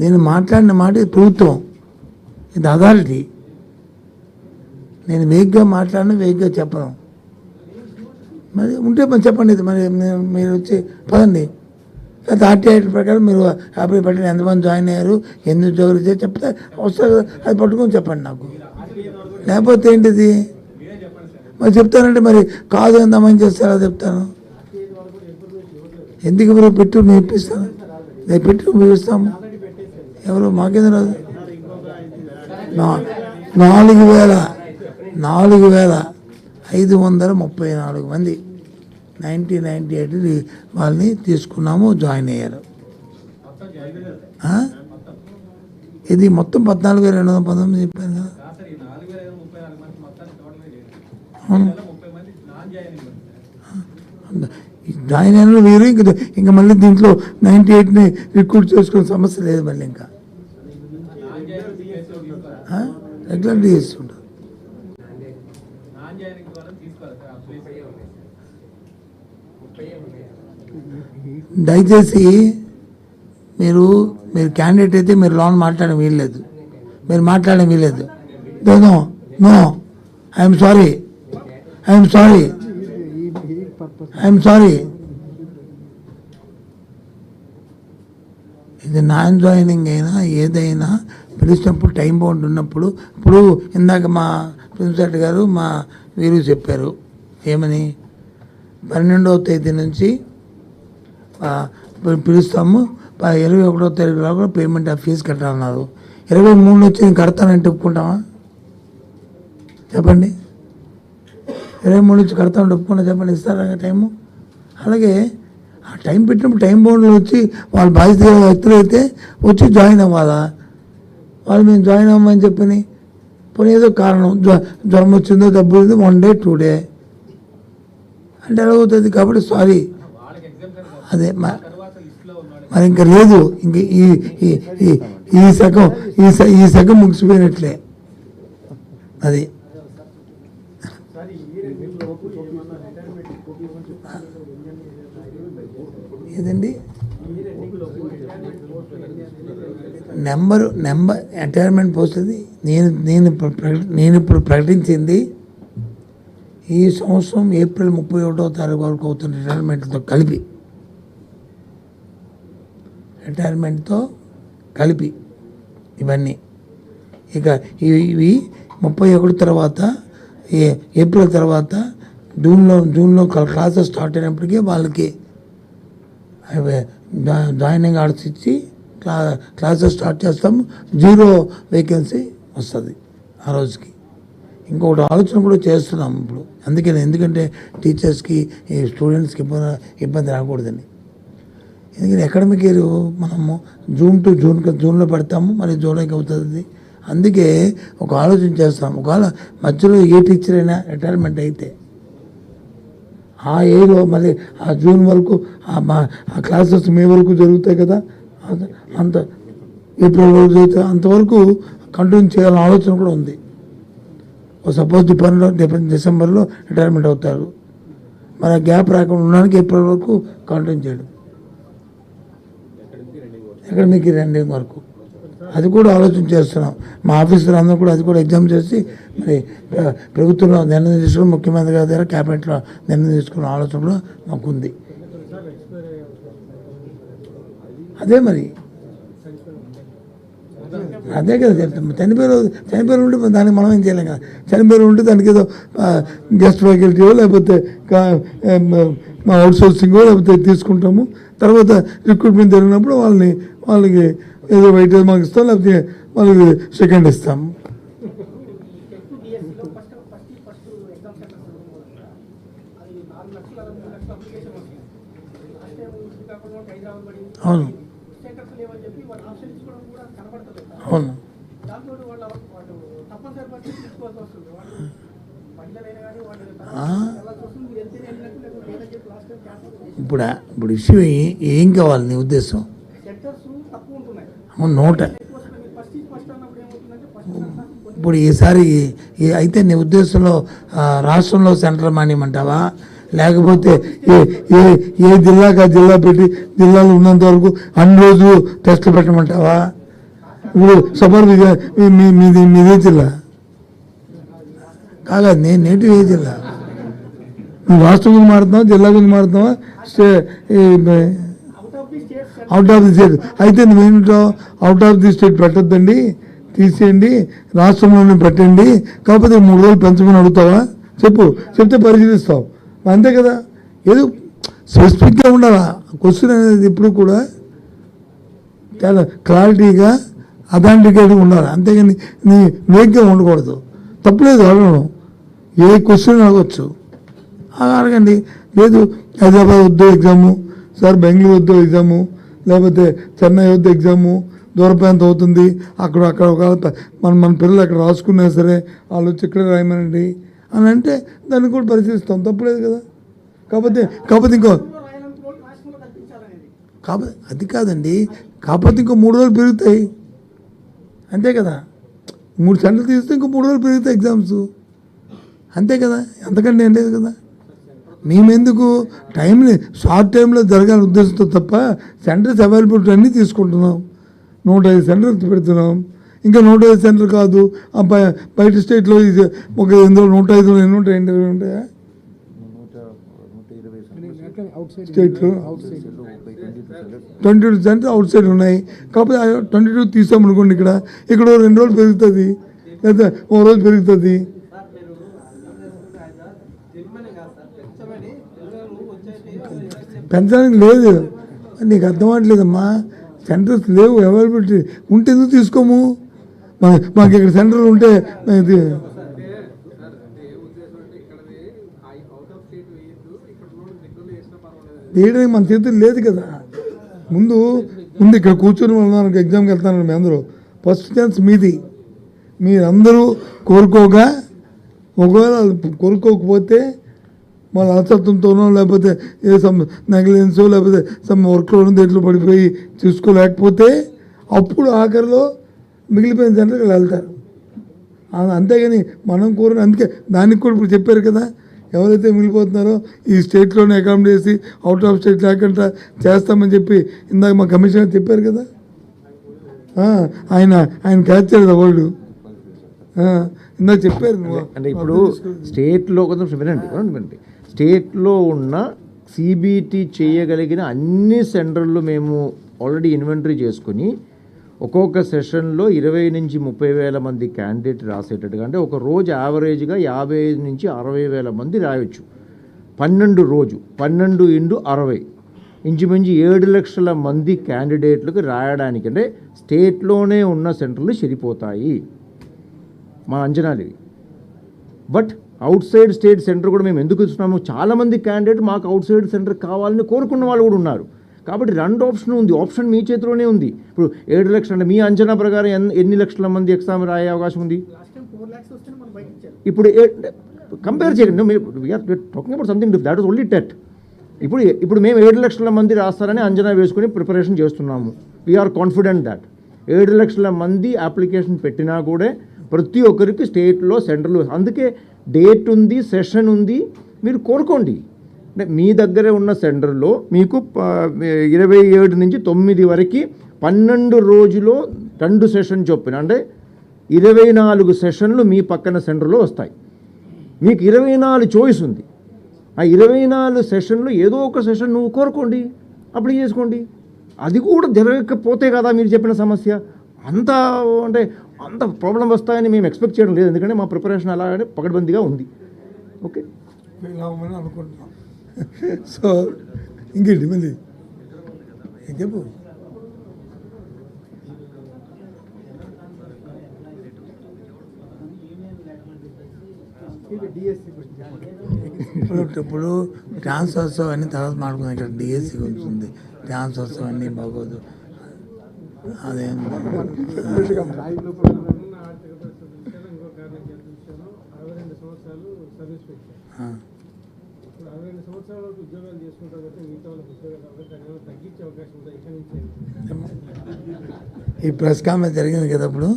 నేను మాట్లాడిన మాట ప్రభుత్వం, ఇది అథారిటీ. నేను వేగ్గా మాట్లాడిన వేగ్గా చెప్పను. మరి ఉంటే మరి చెప్పండి, మరి మీరు వచ్చి పదండి. లేకపోతే RTI ప్రకారం మీరు హ్యాపీ పట్టిన ఎంతమంది జాయిన్ అయ్యారు, ఎన్ని ఉద్యోగులు చెప్తే వస్తారు కదా, అది పట్టుకొని చెప్పండి నాకు. లేకపోతే ఏంటిది మరి చెప్తానంటే మరి కాదు ఎంతమంది చేస్తే ఎలా చెప్తాను? ఎందుకు ఎవరు పెట్టు మేము ఇప్పిస్తాను, నేను పెట్టి మేము ఇస్తాము. ఎవరు మాకేంది రాదు. 4,534 మంది 1998 వాళ్ళని తీసుకున్నాము, జాయిన్ అయ్యారు. ఇది మొత్తం 14,219 చెప్పాను కదా. సార్ ఈ 4,534 మంది మొత్తానికి టోటల్ అవును, 30 మంది నాన్ జాయినింగ్ జాయిన్ అయిన వేరు. ఇంకా మళ్ళీ దీంట్లో 98ని రిక్రూట్ చేసుకునే సమస్య లేదు. మళ్ళీ ఇంకా నాన్ జాయినింగ్ కేసులో తీసుకోవాలి, రెగ్యులర్ చేస్తుంటారు. నాన్ జాయినింగ్ ద్వారా తీసుకోవాలి సార్ ఆ ప్లేస్. దయచేసి మీరు క్యాండిడేట్ అయితే మీరు లోన్ మాట్లాడడం వీల్లేదు, మీరు మాట్లాడడం వీల్లేదు. No no, I'm sorry, I'm sorry, I'm sorry. ఇది నాన్ జాయినింగ్ అయినా ఏదైనా పిలిచినప్పుడు టైం బౌండ్ ఉన్నప్పుడు, ఇప్పుడు ఇందాక మా ప్రిన్సిపల్ గారు మా వీరు చెప్పారు ఏమని, 12వ తేదీ నుంచి పిలుస్తాము, 21వ తారీఖు కూడా పేమెంట్ ఆఫ్ ఫీజు కట్టాలన్నారు. 23 వచ్చి నేను కడతానంటే ఒప్పుకుంటామా చెప్పండి? 23 నుంచి కడతానంటే ఒప్పుకున్నా చెప్పండి? ఇస్తారా టైము? అలాగే ఆ టైం పెట్టినప్పుడు టైం బౌండ్లో వచ్చి వాళ్ళ బాధ్యత వ్యక్తులు అయితే వచ్చి జాయిన్ అవ్వాలా? వాళ్ళు మేము జాయిన్ అవ్వమని చెప్పని పోనీ ఏదో కారణం జ్వరం వచ్చిందో, డబ్బు వచ్చిందో 1 డే 2 డే అంటే ఎలా అవుతుంది? కాబట్టి సారీ, వాళ్ళకి ఎగ్జామ్ అదే తర్వాత లిస్ట్లో ఉన్నాడు. మరి ఇంకా లేదు, ఇంక ఈ సగం ముగిసిపోయినట్లే. అది ఏదండి నెంబర్ రిటైర్మెంట్ పోస్ట్ అది నేను ఇప్పుడు ప్రకటించింది ఈ సంవత్సరం ఏప్రిల్ 31వ తారీఖు వరకు అవుతున్న రిటైర్మెంట్తో కలిపి ఇవన్నీ. ఇక ఇవి 31 తర్వాత ఏప్రిల్ తర్వాత జూన్లో క్లాసెస్ స్టార్ట్ అయినప్పటికీ వాళ్ళకి జాయినింగ్ ఆర్డర్స్ ఇచ్చి క్లాసెస్ స్టార్ట్ చేస్తాము. 0 వేకెన్సీ వస్తుంది ఆ రోజుకి. ఇంకొకటి ఆలోచన కూడా చేస్తున్నాం ఇప్పుడు. ఎందుకంటే టీచర్స్కి స్టూడెంట్స్కి ఇబ్బంది రాకూడదని. ఎందుకంటే అకాడమిక్ ఇయర్ మనము జూన్లో పెడతాము, మరి జూలైకి అవుతుంది. అందుకే ఒక ఆలోచన చేస్తాం. ఒకవేళ మధ్యలో ఏ టీచర్ అయినా రిటైర్మెంట్ అయితే ఆ ఏలో మళ్ళీ ఆ జూన్ వరకు ఆ క్లాసెస్ మే వరకు జరుగుతాయి కదా, అంత ఏప్రిల్ వరకు జరుగుతాయి, అంతవరకు కంటిన్యూ చేయాలని ఆలోచన కూడా ఉంది. సపోజ్ డిసెంబర్లో రిటైర్మెంట్ అవుతారు, మరి ఆ గ్యాప్ రాకుండా ఉండడానికి ఏప్రిల్ వరకు కంటిన్యూ చేయడం, అకాడమిక్ రెండింగ్ వరకు. అది కూడా ఆలోచన చేస్తున్నాం. మా ఆఫీసర్ అందరూ కూడా అది కూడా ఎగ్జామ్ చేసి మరి ప్రభుత్వంలో నిర్ణయం తీసుకుని, ముఖ్యమంత్రి గారి దగ్గర క్యాబినెట్లో నిర్ణయం తీసుకున్న ఆలోచన కూడా మాకు ఉంది. అదే మరి అదే కదా చెప్తాం. చనిపోయి ఉంటే దానికి మనం ఏం చేయలేం కదా. చనిపోయి ఉంటే దానికి ఏదో గెస్ట్ ఫ్యాకల్టీయో లేకపోతే మా అవుట్సోర్సింగో లేకపోతే తీసుకుంటాము. తర్వాత రిక్రూట్మెంట్ జరిగినప్పుడు వాళ్ళకి ఏదో వెయిటేజ్ మాకు ఇస్తాం, లేకపోతే వాళ్ళకి సెకండ్ ఇస్తాము. అవును అవును. ఇప్పుడు ఇష్యూ ఏం కావాలి నీ ఉద్దేశం? నోట ఇప్పుడు ఈసారి అయితే నీ ఉద్దేశంలో రాష్ట్రంలో సెంట్రల్ మానేయమంటావా, లేకపోతే ఏ జిల్లాకి ఆ జిల్లా పెట్టి జిల్లాలో ఉన్నంత వరకు అన్ని రోజులు టెస్టులు పెట్టమంటావా? ఇప్పుడు సపోజ్ మీదే జిల్లా కాగా నేను నేటివ్ ఏ జిల్లా? నువ్వు రాష్ట్రం గురించి మారుతున్నావా, జిల్లా గురించి మారుతున్నావా, అవుట్ ఆఫ్ ది స్టేట్? అయితే నువ్వేంటో అవుట్ ఆఫ్ ది స్టేట్ పెట్టద్దండి, తీసేయండి, రాష్ట్రంలోనే పెట్టండి, కాకపోతే 3 రోజులు పెంచమని అడుగుతావా? చెప్తే పరిశీలిస్తాం, అంతే కదా. ఏదో స్పెసిఫిక్గా ఉండాలా క్వశ్చన్ అనేది, ఎప్పుడు కూడా చాలా క్లారిటీగా అథెంటికేట్గా ఉండాలి, అంతేగాని నీ వేగ్గా ఉండకూడదు. తప్పులేదు అడగడం, ఏ క్వశ్చన్ అడగచ్చు, అడగండి. లేదు హైదరాబాద్ వద్దు ఎగ్జాము సార్, బెంగళూరు వద్దు ఎగ్జాము, లేకపోతే చెన్నై వద్దు ఎగ్జాము, దూరప్రాంతం అవుతుంది, అక్కడ మన పిల్లలు అక్కడ రాసుకున్నా సరే వాళ్ళు వచ్చి ఇక్కడ రాయమనండి అని అంటే దాన్ని కూడా పరిశీలిస్తాం, తప్పులేదు కదా. కాకపోతే ఇంకో అది కాదండి, కాకపోతే ఇంకో 3 రోజులు పెరుగుతాయి అంతే కదా. 3 సెంటర్లు తీస్తే ఇంకో 3 రోజులు పెరుగుతాయి ఎగ్జామ్స్, అంతే కదా. అంతకంటే ఏం లేదు కదా. మేమెందుకు టైంని షార్ట్ టైంలో జరగాలని ఉద్దేశంతో తప్ప సెంటర్స్ అవైలబిలిటీ అన్నీ తీసుకుంటున్నాం. 105 సెంటర్స్ పెడుతున్నాం. ఇంకా 105 సెంటర్ కాదు, బయట స్టేట్లో ఒక 105 ఎన్ని ఉంటాయండి, ఉంటాయా స్టేట్లో 22 సెంటర్ అవుట్ సైడ్ ఉన్నాయి. కాకపోతే 22 తీసామనుకోండి, ఇక్కడ 2 రోజులు పెరుగుతుంది, లేదా 1 రోజు పెరుగుతుంది. పెంచడానికి లేదు, నీకు అర్థం అవ్వట్లేదమ్మా. సెంటర్స్ లేవు, అవైలబిలిటీ ఉంటే ఎందుకు తీసుకోము. మాకు ఇక్కడ సెంటర్లు ఉంటే వేయడానికి మన చేతులు లేదు కదా. ముందు ఇక్కడ కూర్చొని మనకు ఎగ్జామ్కి వెళ్తాను మీ అందరూ, ఫస్ట్ ఛాన్స్ మీది. మీరందరూ కోరుకోగా, ఒకవేళ కోరుకోకపోతే వాళ్ళ అలసత్వంతోనో లేకపోతే నెగ్లిజెన్సో లేకపోతే వర్క్లోనో దేంట్లో పడిపోయి చూసుకోలేకపోతే అప్పుడు ఆఖరిలో మిగిలిపోయిన సెంటర్కి వెళ్తారు, అంతేగాని మనం కోరిన. అందుకే దానికి కూడా ఇప్పుడు చెప్పారు కదా, ఎవరైతే మిగిలిపోతున్నారో ఈ స్టేట్లోనే అకామిడేట్ చేసి అవుట్ ఆఫ్ స్టేట్ లేకుండా చేస్తామని చెప్పి ఇందాక మా కమిషనర్ చెప్పారు కదా. ఆయన క్యాచ్ చేయలేదు వాళ్ళు, ఇందాక చెప్పారు. అంటే ఇప్పుడు స్టేట్లో కొంచెం వినండి, స్టేట్లో ఉన్న సిబిటి చేయగలిగిన అన్ని సెంటర్లు మేము ఆల్రెడీ ఇన్వెంటరీ చేసుకుని ఒక్కొక్క సెషన్లో 20 నుంచి 30 వేల మంది క్యాండిడేట్ రాసేటట్టుగా, అంటే ఒక రోజు యావరేజ్గా 55 నుంచి 60 వేల మంది రాయొచ్చు. 12 రోజు 12 × 60 ఇంచుమించు 7 లక్షల మంది క్యాండిడేట్లకు రాయడానికి, అంటే స్టేట్లోనే ఉన్న సెంటర్లు సరిపోతాయి మా అంచనాలు ఇవి. But out side state centre కూడా మేము ఎందుకు ఇస్తున్నాము, చాలామంది క్యాండిడేట్ మాకు అవుట్ సైడ్ సెంటర్ కావాలని కోరుకున్న వాళ్ళు కూడా ఉన్నారు. కాబట్టి 2 ఆప్షన్ ఉంది, ఆప్షన్ మీ చేతిలోనే ఉంది. ఇప్పుడు 7 లక్షలు అంటే మీ అంచనా ప్రకారం ఎన్ని లక్షల మంది ఎగ్జామ్ రాయే అవకాశం ఉంది? ఇప్పుడు కంపేర్ చేయండి, talking about something different, that was only TET. ఇప్పుడు మేము 7 లక్షల మంది రాస్తారని అంచనా వేసుకుని ప్రిపరేషన్ చేస్తున్నాము. వీఆర్ కాన్ఫిడెంట్ దాట్ 7 లక్షల మంది అప్లికేషన్ పెట్టినా కూడా ప్రతి ఒక్కరికి స్టేట్లో సెంటర్లు, అందుకే డేట్ ఉంది, సెషన్ ఉంది, మీరు కోరుకోండి. అంటే మీ దగ్గరే ఉన్న సెంటర్లో మీకు 27 నుంచి 9 వరకు 12 రోజులో 2 సెషన్ చొప్పున, అంటే 24 సెషన్లు మీ పక్కన సెంటర్లో వస్తాయి. మీకు 24 చాయిస్ ఉంది. ఆ 24 సెషన్లు ఏదో ఒక సెషన్ నువ్వు కోరుకోండి, అప్లై చేసుకోండి. అది కూడా జరగకపోతే కదా మీరు చెప్పిన సమస్య. అంత ప్రాబ్లం వస్తాయని మేము ఎక్స్పెక్ట్ చేయడం లేదు, ఎందుకంటే మా ప్రిపరేషన్ అలాగే పకడ్బందీగా ఉంది. ఓకే, అనుకుంటున్నాం. సో ఇంకేంటి మళ్ళీ చెప్పు. ఇప్పుడు ట్రాన్స్ఫర్స్ అన్నీ తర్వాత మాట్లాడుకుందాం. ఇక్కడ డిఎస్సి గురించి ఉంది, ట్రాన్స్ఫర్స్ అన్నీ బాగోదు. అదేం ఈ ప్రెస్ కాన్ఫరెన్స్ జరిగింది కదా, అప్పుడు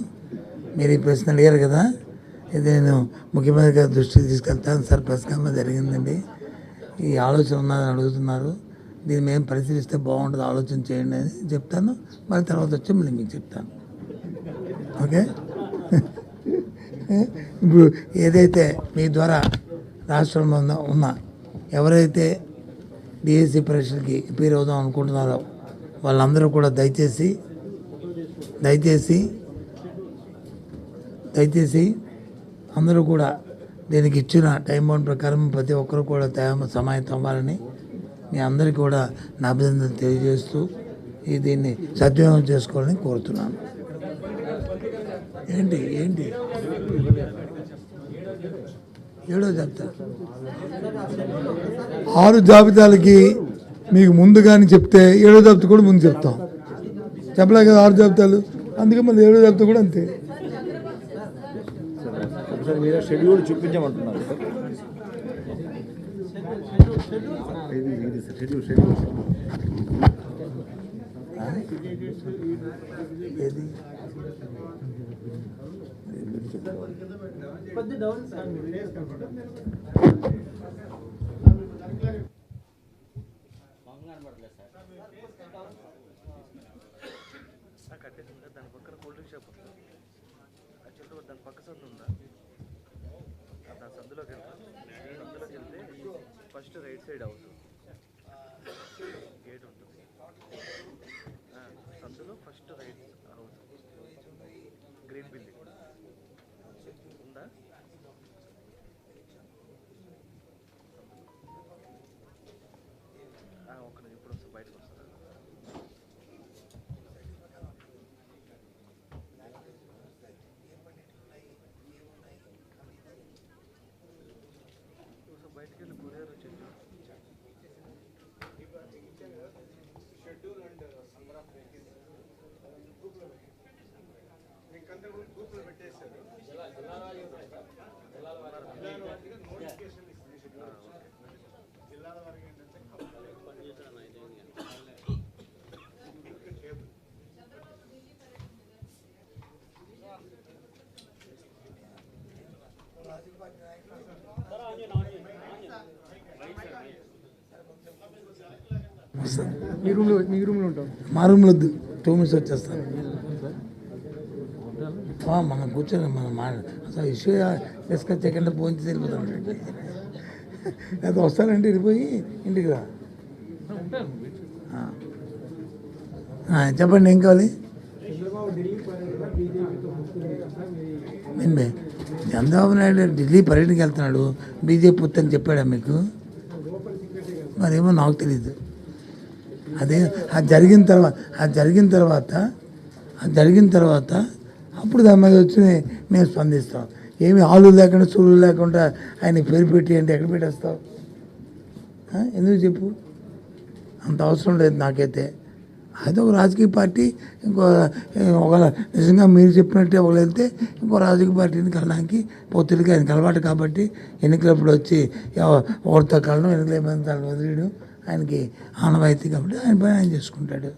మీరు ఈ ప్రశ్న అడిగారు కదా, ఇది నేను ముఖ్యమంత్రి గారి దృష్టికి తీసుకెళ్తాను సార్. ప్రెస్ కాన్ఫరెన్స్ జరిగిందండి, ఈ ఆలోచన ఉన్నదని అడుగుతున్నారు, దీన్ని మేము పరిశీలిస్తే బాగుంటుంది, ఆలోచన చేయండి అని చెప్తాను. మరి తర్వాత వచ్చి మళ్ళీ మీకు చెప్తాను. ఓకే, ఇప్పుడు ఏదైతే మీ ద్వారా రాష్ట్రంలో ఉన్న ఎవరైతే డిఎస్సి పరీక్షలకి అపీర్ అవుదాం అనుకుంటున్నారో వాళ్ళందరూ కూడా దయచేసి అందరూ కూడా దీనికి ఇచ్చిన టైం బౌండ్ ప్రకారం ప్రతి ఒక్కరు కూడా సమాయత్తం అవ్వాలని మీ అందరికీ కూడా నా అభినందనలు తెలియజేస్తూ దీన్ని సద్వినియోగం చేసుకోవాలని కోరుతున్నాను. ఏంటి ఏంటి ఏడో చెప్తా 6 జాబితాలకి మీకు ముందుగానే చెప్తే 7వ జాబితా కూడా ముందు చెప్తాం. చెప్పలే కదా 6 జాబితాలు, అందుకే మళ్ళీ 7వ జాబితా కూడా అంతే. సార్ మీరు షెడ్యూల్ చూపించమంటున్నారు సార్. ఇది సార్ షెడ్యూల్ ఏది దాని పక్కన కూల్ డ్రింక్ షాప్ ఉంది. యాక్చువల్గా దాని పక్క సందు ఉందా, దాని సందులోకి వెళ్తే first right side house gate ఉంటుంది. సందులో first right house green building ఉందా? ఒక ఇప్పుడు వస్తా, బయటకు వస్తా. బయటికి వెళ్ళి కొరియర్ వచ్చింది. మీ రూమ్లో ఉంటాం. మా రూమ్లో 2 minutes వచ్చేస్తాను. మనం కూర్చొని మనం అసలు ఇష్యూ డిస్కస్ చేయకుండా ఫోన్ చేసి వెళ్ళిపోతాం. లేదా వస్తానంటే వెళ్ళిపోయి ఇంటికి రా. చెప్పండి ఏం కావాలి? చంద్రబాబు నాయుడు ఢిల్లీ పర్యటనకి వెళ్తున్నాడు, బీజేపీ పొత్తని చెప్పాడా మీకు? మరేమో నాకు తెలియదు. అది జరిగిన తర్వాత అప్పుడు దాని మీద వచ్చి మేము స్పందిస్తాం. ఏమి ఆలు లేకుండా సూళ్ళు లేకుండా ఆయన పేరు పెట్టి అంటే ఎక్కడ పెట్టేస్తావు? ఎందుకు చెప్పు? అంత అవసరం లేదు నాకైతే. అది ఒక రాజకీయ పార్టీ, ఒక నిజంగా మీరు చెప్పినట్టే ఒకరు వెళ్తే ఇంకో రాజకీయ పార్టీని కలడానికి పొత్తులకి ఆయనకి అలవాటు కాబట్టి ఎన్నికలప్పుడు వచ్చి ఒకరితో కలడం, ఎన్నికలు ఏమైనా తను వదిలేయడం ఆయనకి ఆనవాయితీ కాబట్టి ఆయన పని ఆయన చేసుకుంటాడు.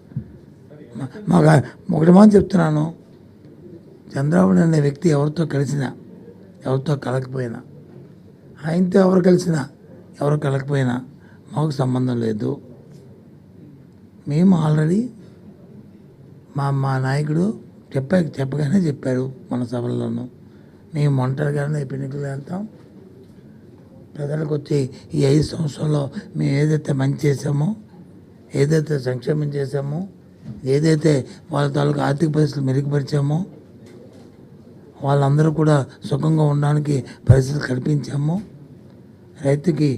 మాకు ఒకటి మాట చెప్తున్నాను, చంద్రబాబు అనే వ్యక్తి ఎవరితో కలిసినా, ఎవరితో కలకపోయినా, ఆయనతో ఎవరు కలిసినా ఎవరు కలకపోయినా మాకు సంబంధం లేదు. మేము ఆల్రెడీ మా నాయకుడు చెప్పగానే చెప్పారు మన సభల్లోనూ, మేము ఒంటరిగానే ఎన్నికలు వెళ్తాం. ప్రజలకు వచ్చి ఈ 5 సంవత్సరాల్లో మేము ఏదైతే మంచి చేసామో, ఏదైతే సంక్షేమం చేసామో, ఏదైతే వాళ్ళ తాలూకు ఆర్థిక పరిస్థితులు మెరుగుపరిచామో, వాళ్ళందరూ కూడా సుఖంగా ఉండడానికి పరిస్థితులు కల్పించాము, రైతుకి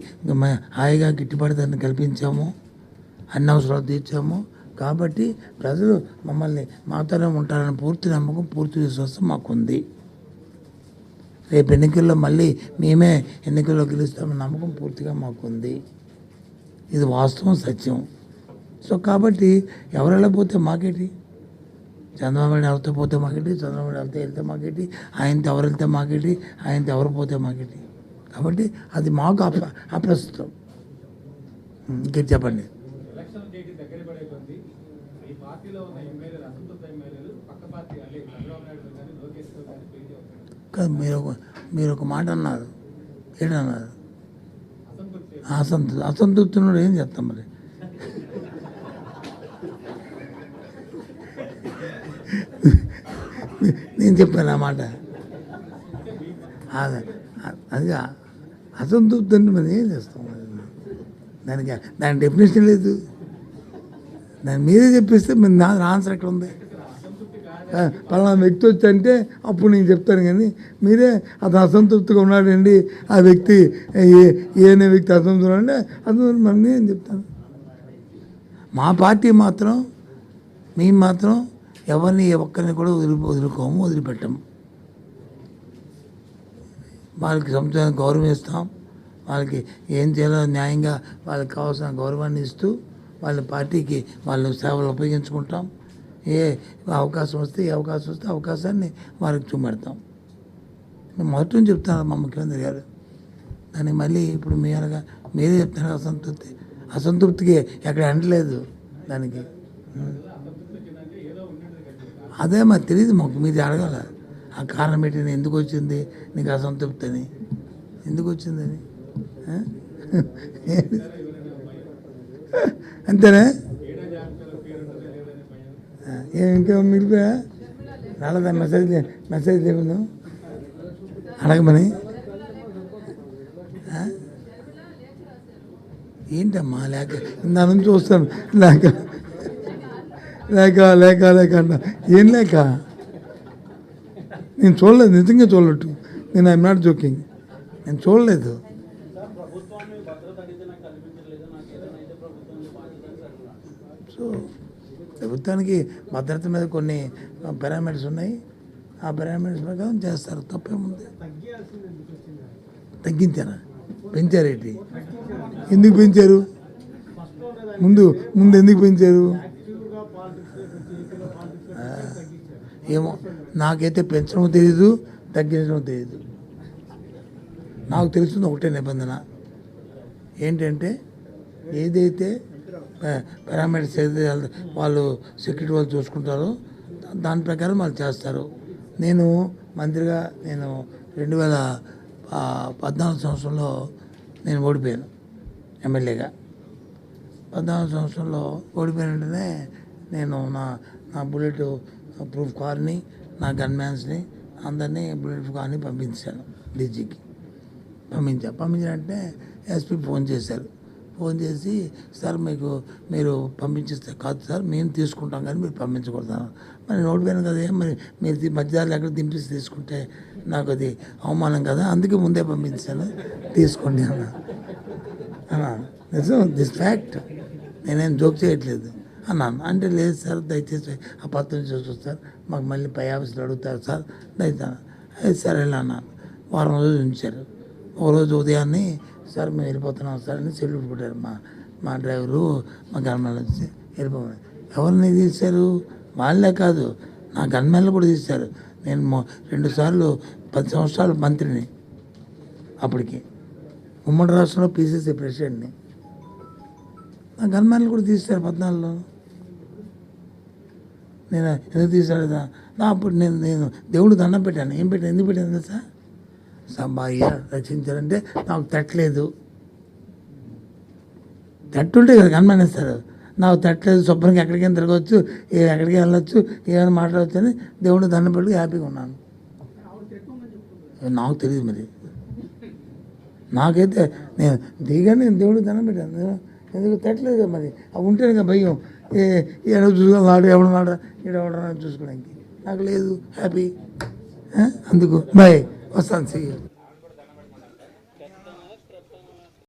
హాయిగా గిట్టుబాటు ధరను కల్పించాము, అన్ని అవసరాలు తీర్చాము. కాబట్టి ప్రజలు మమ్మల్ని మాతోనే ఉంటారని పూర్తి నమ్మకం, పూర్తి విశ్వాసం మాకుంది. రేపు ఎన్నికల్లో మళ్ళీ మేమే ఎన్నికల్లో గెలుస్తామని నమ్మకం పూర్తిగా మాకుంది. ఇది వాస్తవం, సత్యం. సో కాబట్టి ఎవరు వెళ్ళకపోతే మాకేటి? చంద్రబాబు నాయుడు ఎవరితో పోతే మాకేటి? చంద్రబాబు నాయుడు ఎవరితో వెళ్తే మాకేటి? ఆయనతో ఎవరు వెళ్తే మాకేటి? ఆయనతో ఎవరు పోతే మాకేటి? కాబట్టి అది మాకు అప్రస్తుతం. ఇంకేం చెప్పండి. ఎలక్షన్ డేట్ దగ్గర పడే కొద్ది ఈ పార్టీలో ఉన్న ఎమ్మెల్యేలు, అసంతృప్త ఎమ్మెల్యేలు పక్క పార్టీ అంటే చంద్రబాబు నాయుడు కానీ లోకేష్ కానీ పేరు అవుతారు. మీరు ఒక మాట అన్నారు, ఏంటన్నారు? అసంతృప్తి. అసంతృప్తుడు ఏం చేస్తాం మరి? నేను చెప్పాను ఆ మాట. అది అసంతృప్తి అంటే మరి ఏం చేస్తాం? దాని డెఫినేషన్ లేదు. దాన్ని మీరే చెప్పిస్తే నా ఆన్సర్ ఎక్కడ ఉంది? పలానా వ్యక్తి వచ్చి అంటే అప్పుడు నేను చెప్తాను, కానీ మీరే అతను అసంతృప్తిగా ఉన్నాడండి, ఆ వ్యక్తి అనే వ్యక్తి అసంతృప్తి ఉన్నాడంటే అసంతృప్తి మరి నేను చెప్తాను. మా పార్టీ మాత్రం మేము మాత్రం ఎవరిని ఒక్కరిని కూడా వదులుకోము, వదిలిపెట్టము. వాళ్ళకి సంవత్సరానికి గౌరవం ఇస్తాం, వాళ్ళకి ఏం చేయాలో న్యాయంగా వాళ్ళకి కావాల్సిన గౌరవాన్ని ఇస్తూ వాళ్ళ పార్టీకి వాళ్ళ సేవలు ఉపయోగించుకుంటాం. ఏ అవకాశం వస్తే అవకాశాన్ని వారికి చూపెడతాం. నేను మొదటి నుంచి చెప్తాను మా ముఖ్యమంత్రి గారు. దాన్ని మళ్ళీ ఇప్పుడు మీరే చెప్తున్నారు అసంతృప్తికి ఎక్కడ అంటలేదు దానికి. అదే మాకు తెలియదు, మాకు మీరు అడగాల ఆ కారణం ఏంటి, ఎందుకు వచ్చింది నీకు అసంతృప్తి అని, ఎందుకు వచ్చిందని. అంతేనా? ఇంకా మిగిలిపోయా రాలేదా మెసేజ్ లేవు అడగమని. ఏంటమ్మా లేక నా నుంచి వస్తాను లేక లేక లేక లేక అంట. ఏం లేక నేను చూడలేదు, నిజంగా చూడలేదు. నేను ఐఎమ్ నాట్ జోకింగ్, నేను చూడలేదు. సో ప్రభుత్వానికి భద్రత మీద కొన్ని పారామీటర్స్ ఉన్నాయి, ఆ పారామీటర్స్ ప్రకారం చేస్తారు, తప్పేముంది. తగ్గించారా? పెంచారేంటి? ఎందుకు పెంచారు? ముందు ఎందుకు పెంచారు? ఏమో నాకైతే పెంచడం తెలీదు, తగ్గించడం తెలీదు. నాకు తెలుస్తుంది ఒకటే నిబంధన ఏంటంటే, ఏదైతే పారామీటర్స్ ఏదైతే వాళ్ళు సెక్యూరిటీ వాళ్ళు చూసుకుంటారో దాని ప్రకారం వాళ్ళు చేస్తారు. నేను మంత్రిగా 2014 సంవత్సరంలో నేను ఓడిపోయాను ఎమ్మెల్యేగా. 14 సంవత్సరంలో ఓడిపోయిన వెంటనే నేను నా బుల్లెట్ ప్రూఫ్ కార్ని, నా గన్మ్యాన్స్ని అందరినీ బుల్లెట్ ప్రూఫ్ కార్ని పంపించాను డీజీకి. పంపించారంటే ఎస్పీ ఫోన్ చేశారు. ఫోన్ చేసి, సార్ మీరు పంపించేస్తే కాదు సార్, మేము తీసుకుంటాం కానీ మీరు పంపించకూడదు. మరి ఓడిపోయాను కదా, మరి మీరు మధ్యదారులు ఎక్కడ దింపేసి తీసుకుంటే నాకు అది అవమానం కదా, అందుకే ముందే పంపించాను, తీసుకోండి అన్నా. నిజం, దిస్ ఫ్యాక్ట్, నేనేం జోక్ చేయట్లేదు అన్నాను. అంటే లేదు సార్, దయచేసి ఆ పత్రం చూస్తారు, మాకు మళ్ళీ పై ఆఫీసులు అడుగుతారు సార్, దయచేసి సరే అన్నాను. వారం రోజులు ఉంచారు. ఓ రోజు ఉదయాన్నే, సార్ మేము వెళ్ళిపోతున్నాం సార్ అని సెల్యూట్ కొట్టారు మా డ్రైవరు, మా గన్మెన్లు వచ్చి వెళ్ళిపోమని. ఎవరిని తీశారు? వాళ్ళే కాదు, నా గన్మెన్లు కూడా తీశారు. నేను 2 సార్లు 10 సంవత్సరాలు మంత్రిని, అప్పటికి ఉమ్మడి రాష్ట్రంలో పీసీసీ ప్రెసిడెంట్ని. నా గన్మెన్లు కూడా తీశారు 14లో. నేను ఎందుకు తీశాడు? అప్పుడు నేను దేవుడు దండం పెట్టాను. ఏం పెట్టాను, ఎందుకు పెట్టాను తెలుసా? సంబాయ్య రక్షించారంటే నాకు తట్టలేదు. తట్టుంటే కదా కనమనేస్తారు. నాకు తట్టలేదు, శుభ్రంగా ఎక్కడికైనా తిరగవచ్చు, ఎక్కడికి వెళ్ళొచ్చు, ఏమైనా మాట్లాడవచ్చు అని దేవుడు దండం పెట్టి హ్యాపీగా ఉన్నాను. నాకు తెలియదు మరి, నాకైతే నేను దిగానే దేవుడు దండం పెట్టాను. ఎందుకు తట్టలేదు కదా మరి, అవి ఉంటేనే కదా భయం. ఏడో చూసుకోవాలి, ఎవడన్నాడా ఈడెవడా చూసుకోవడానికి. నాకు లేదు, హ్యాపీ. అందుకు బాయ్, వస్తాను. See you.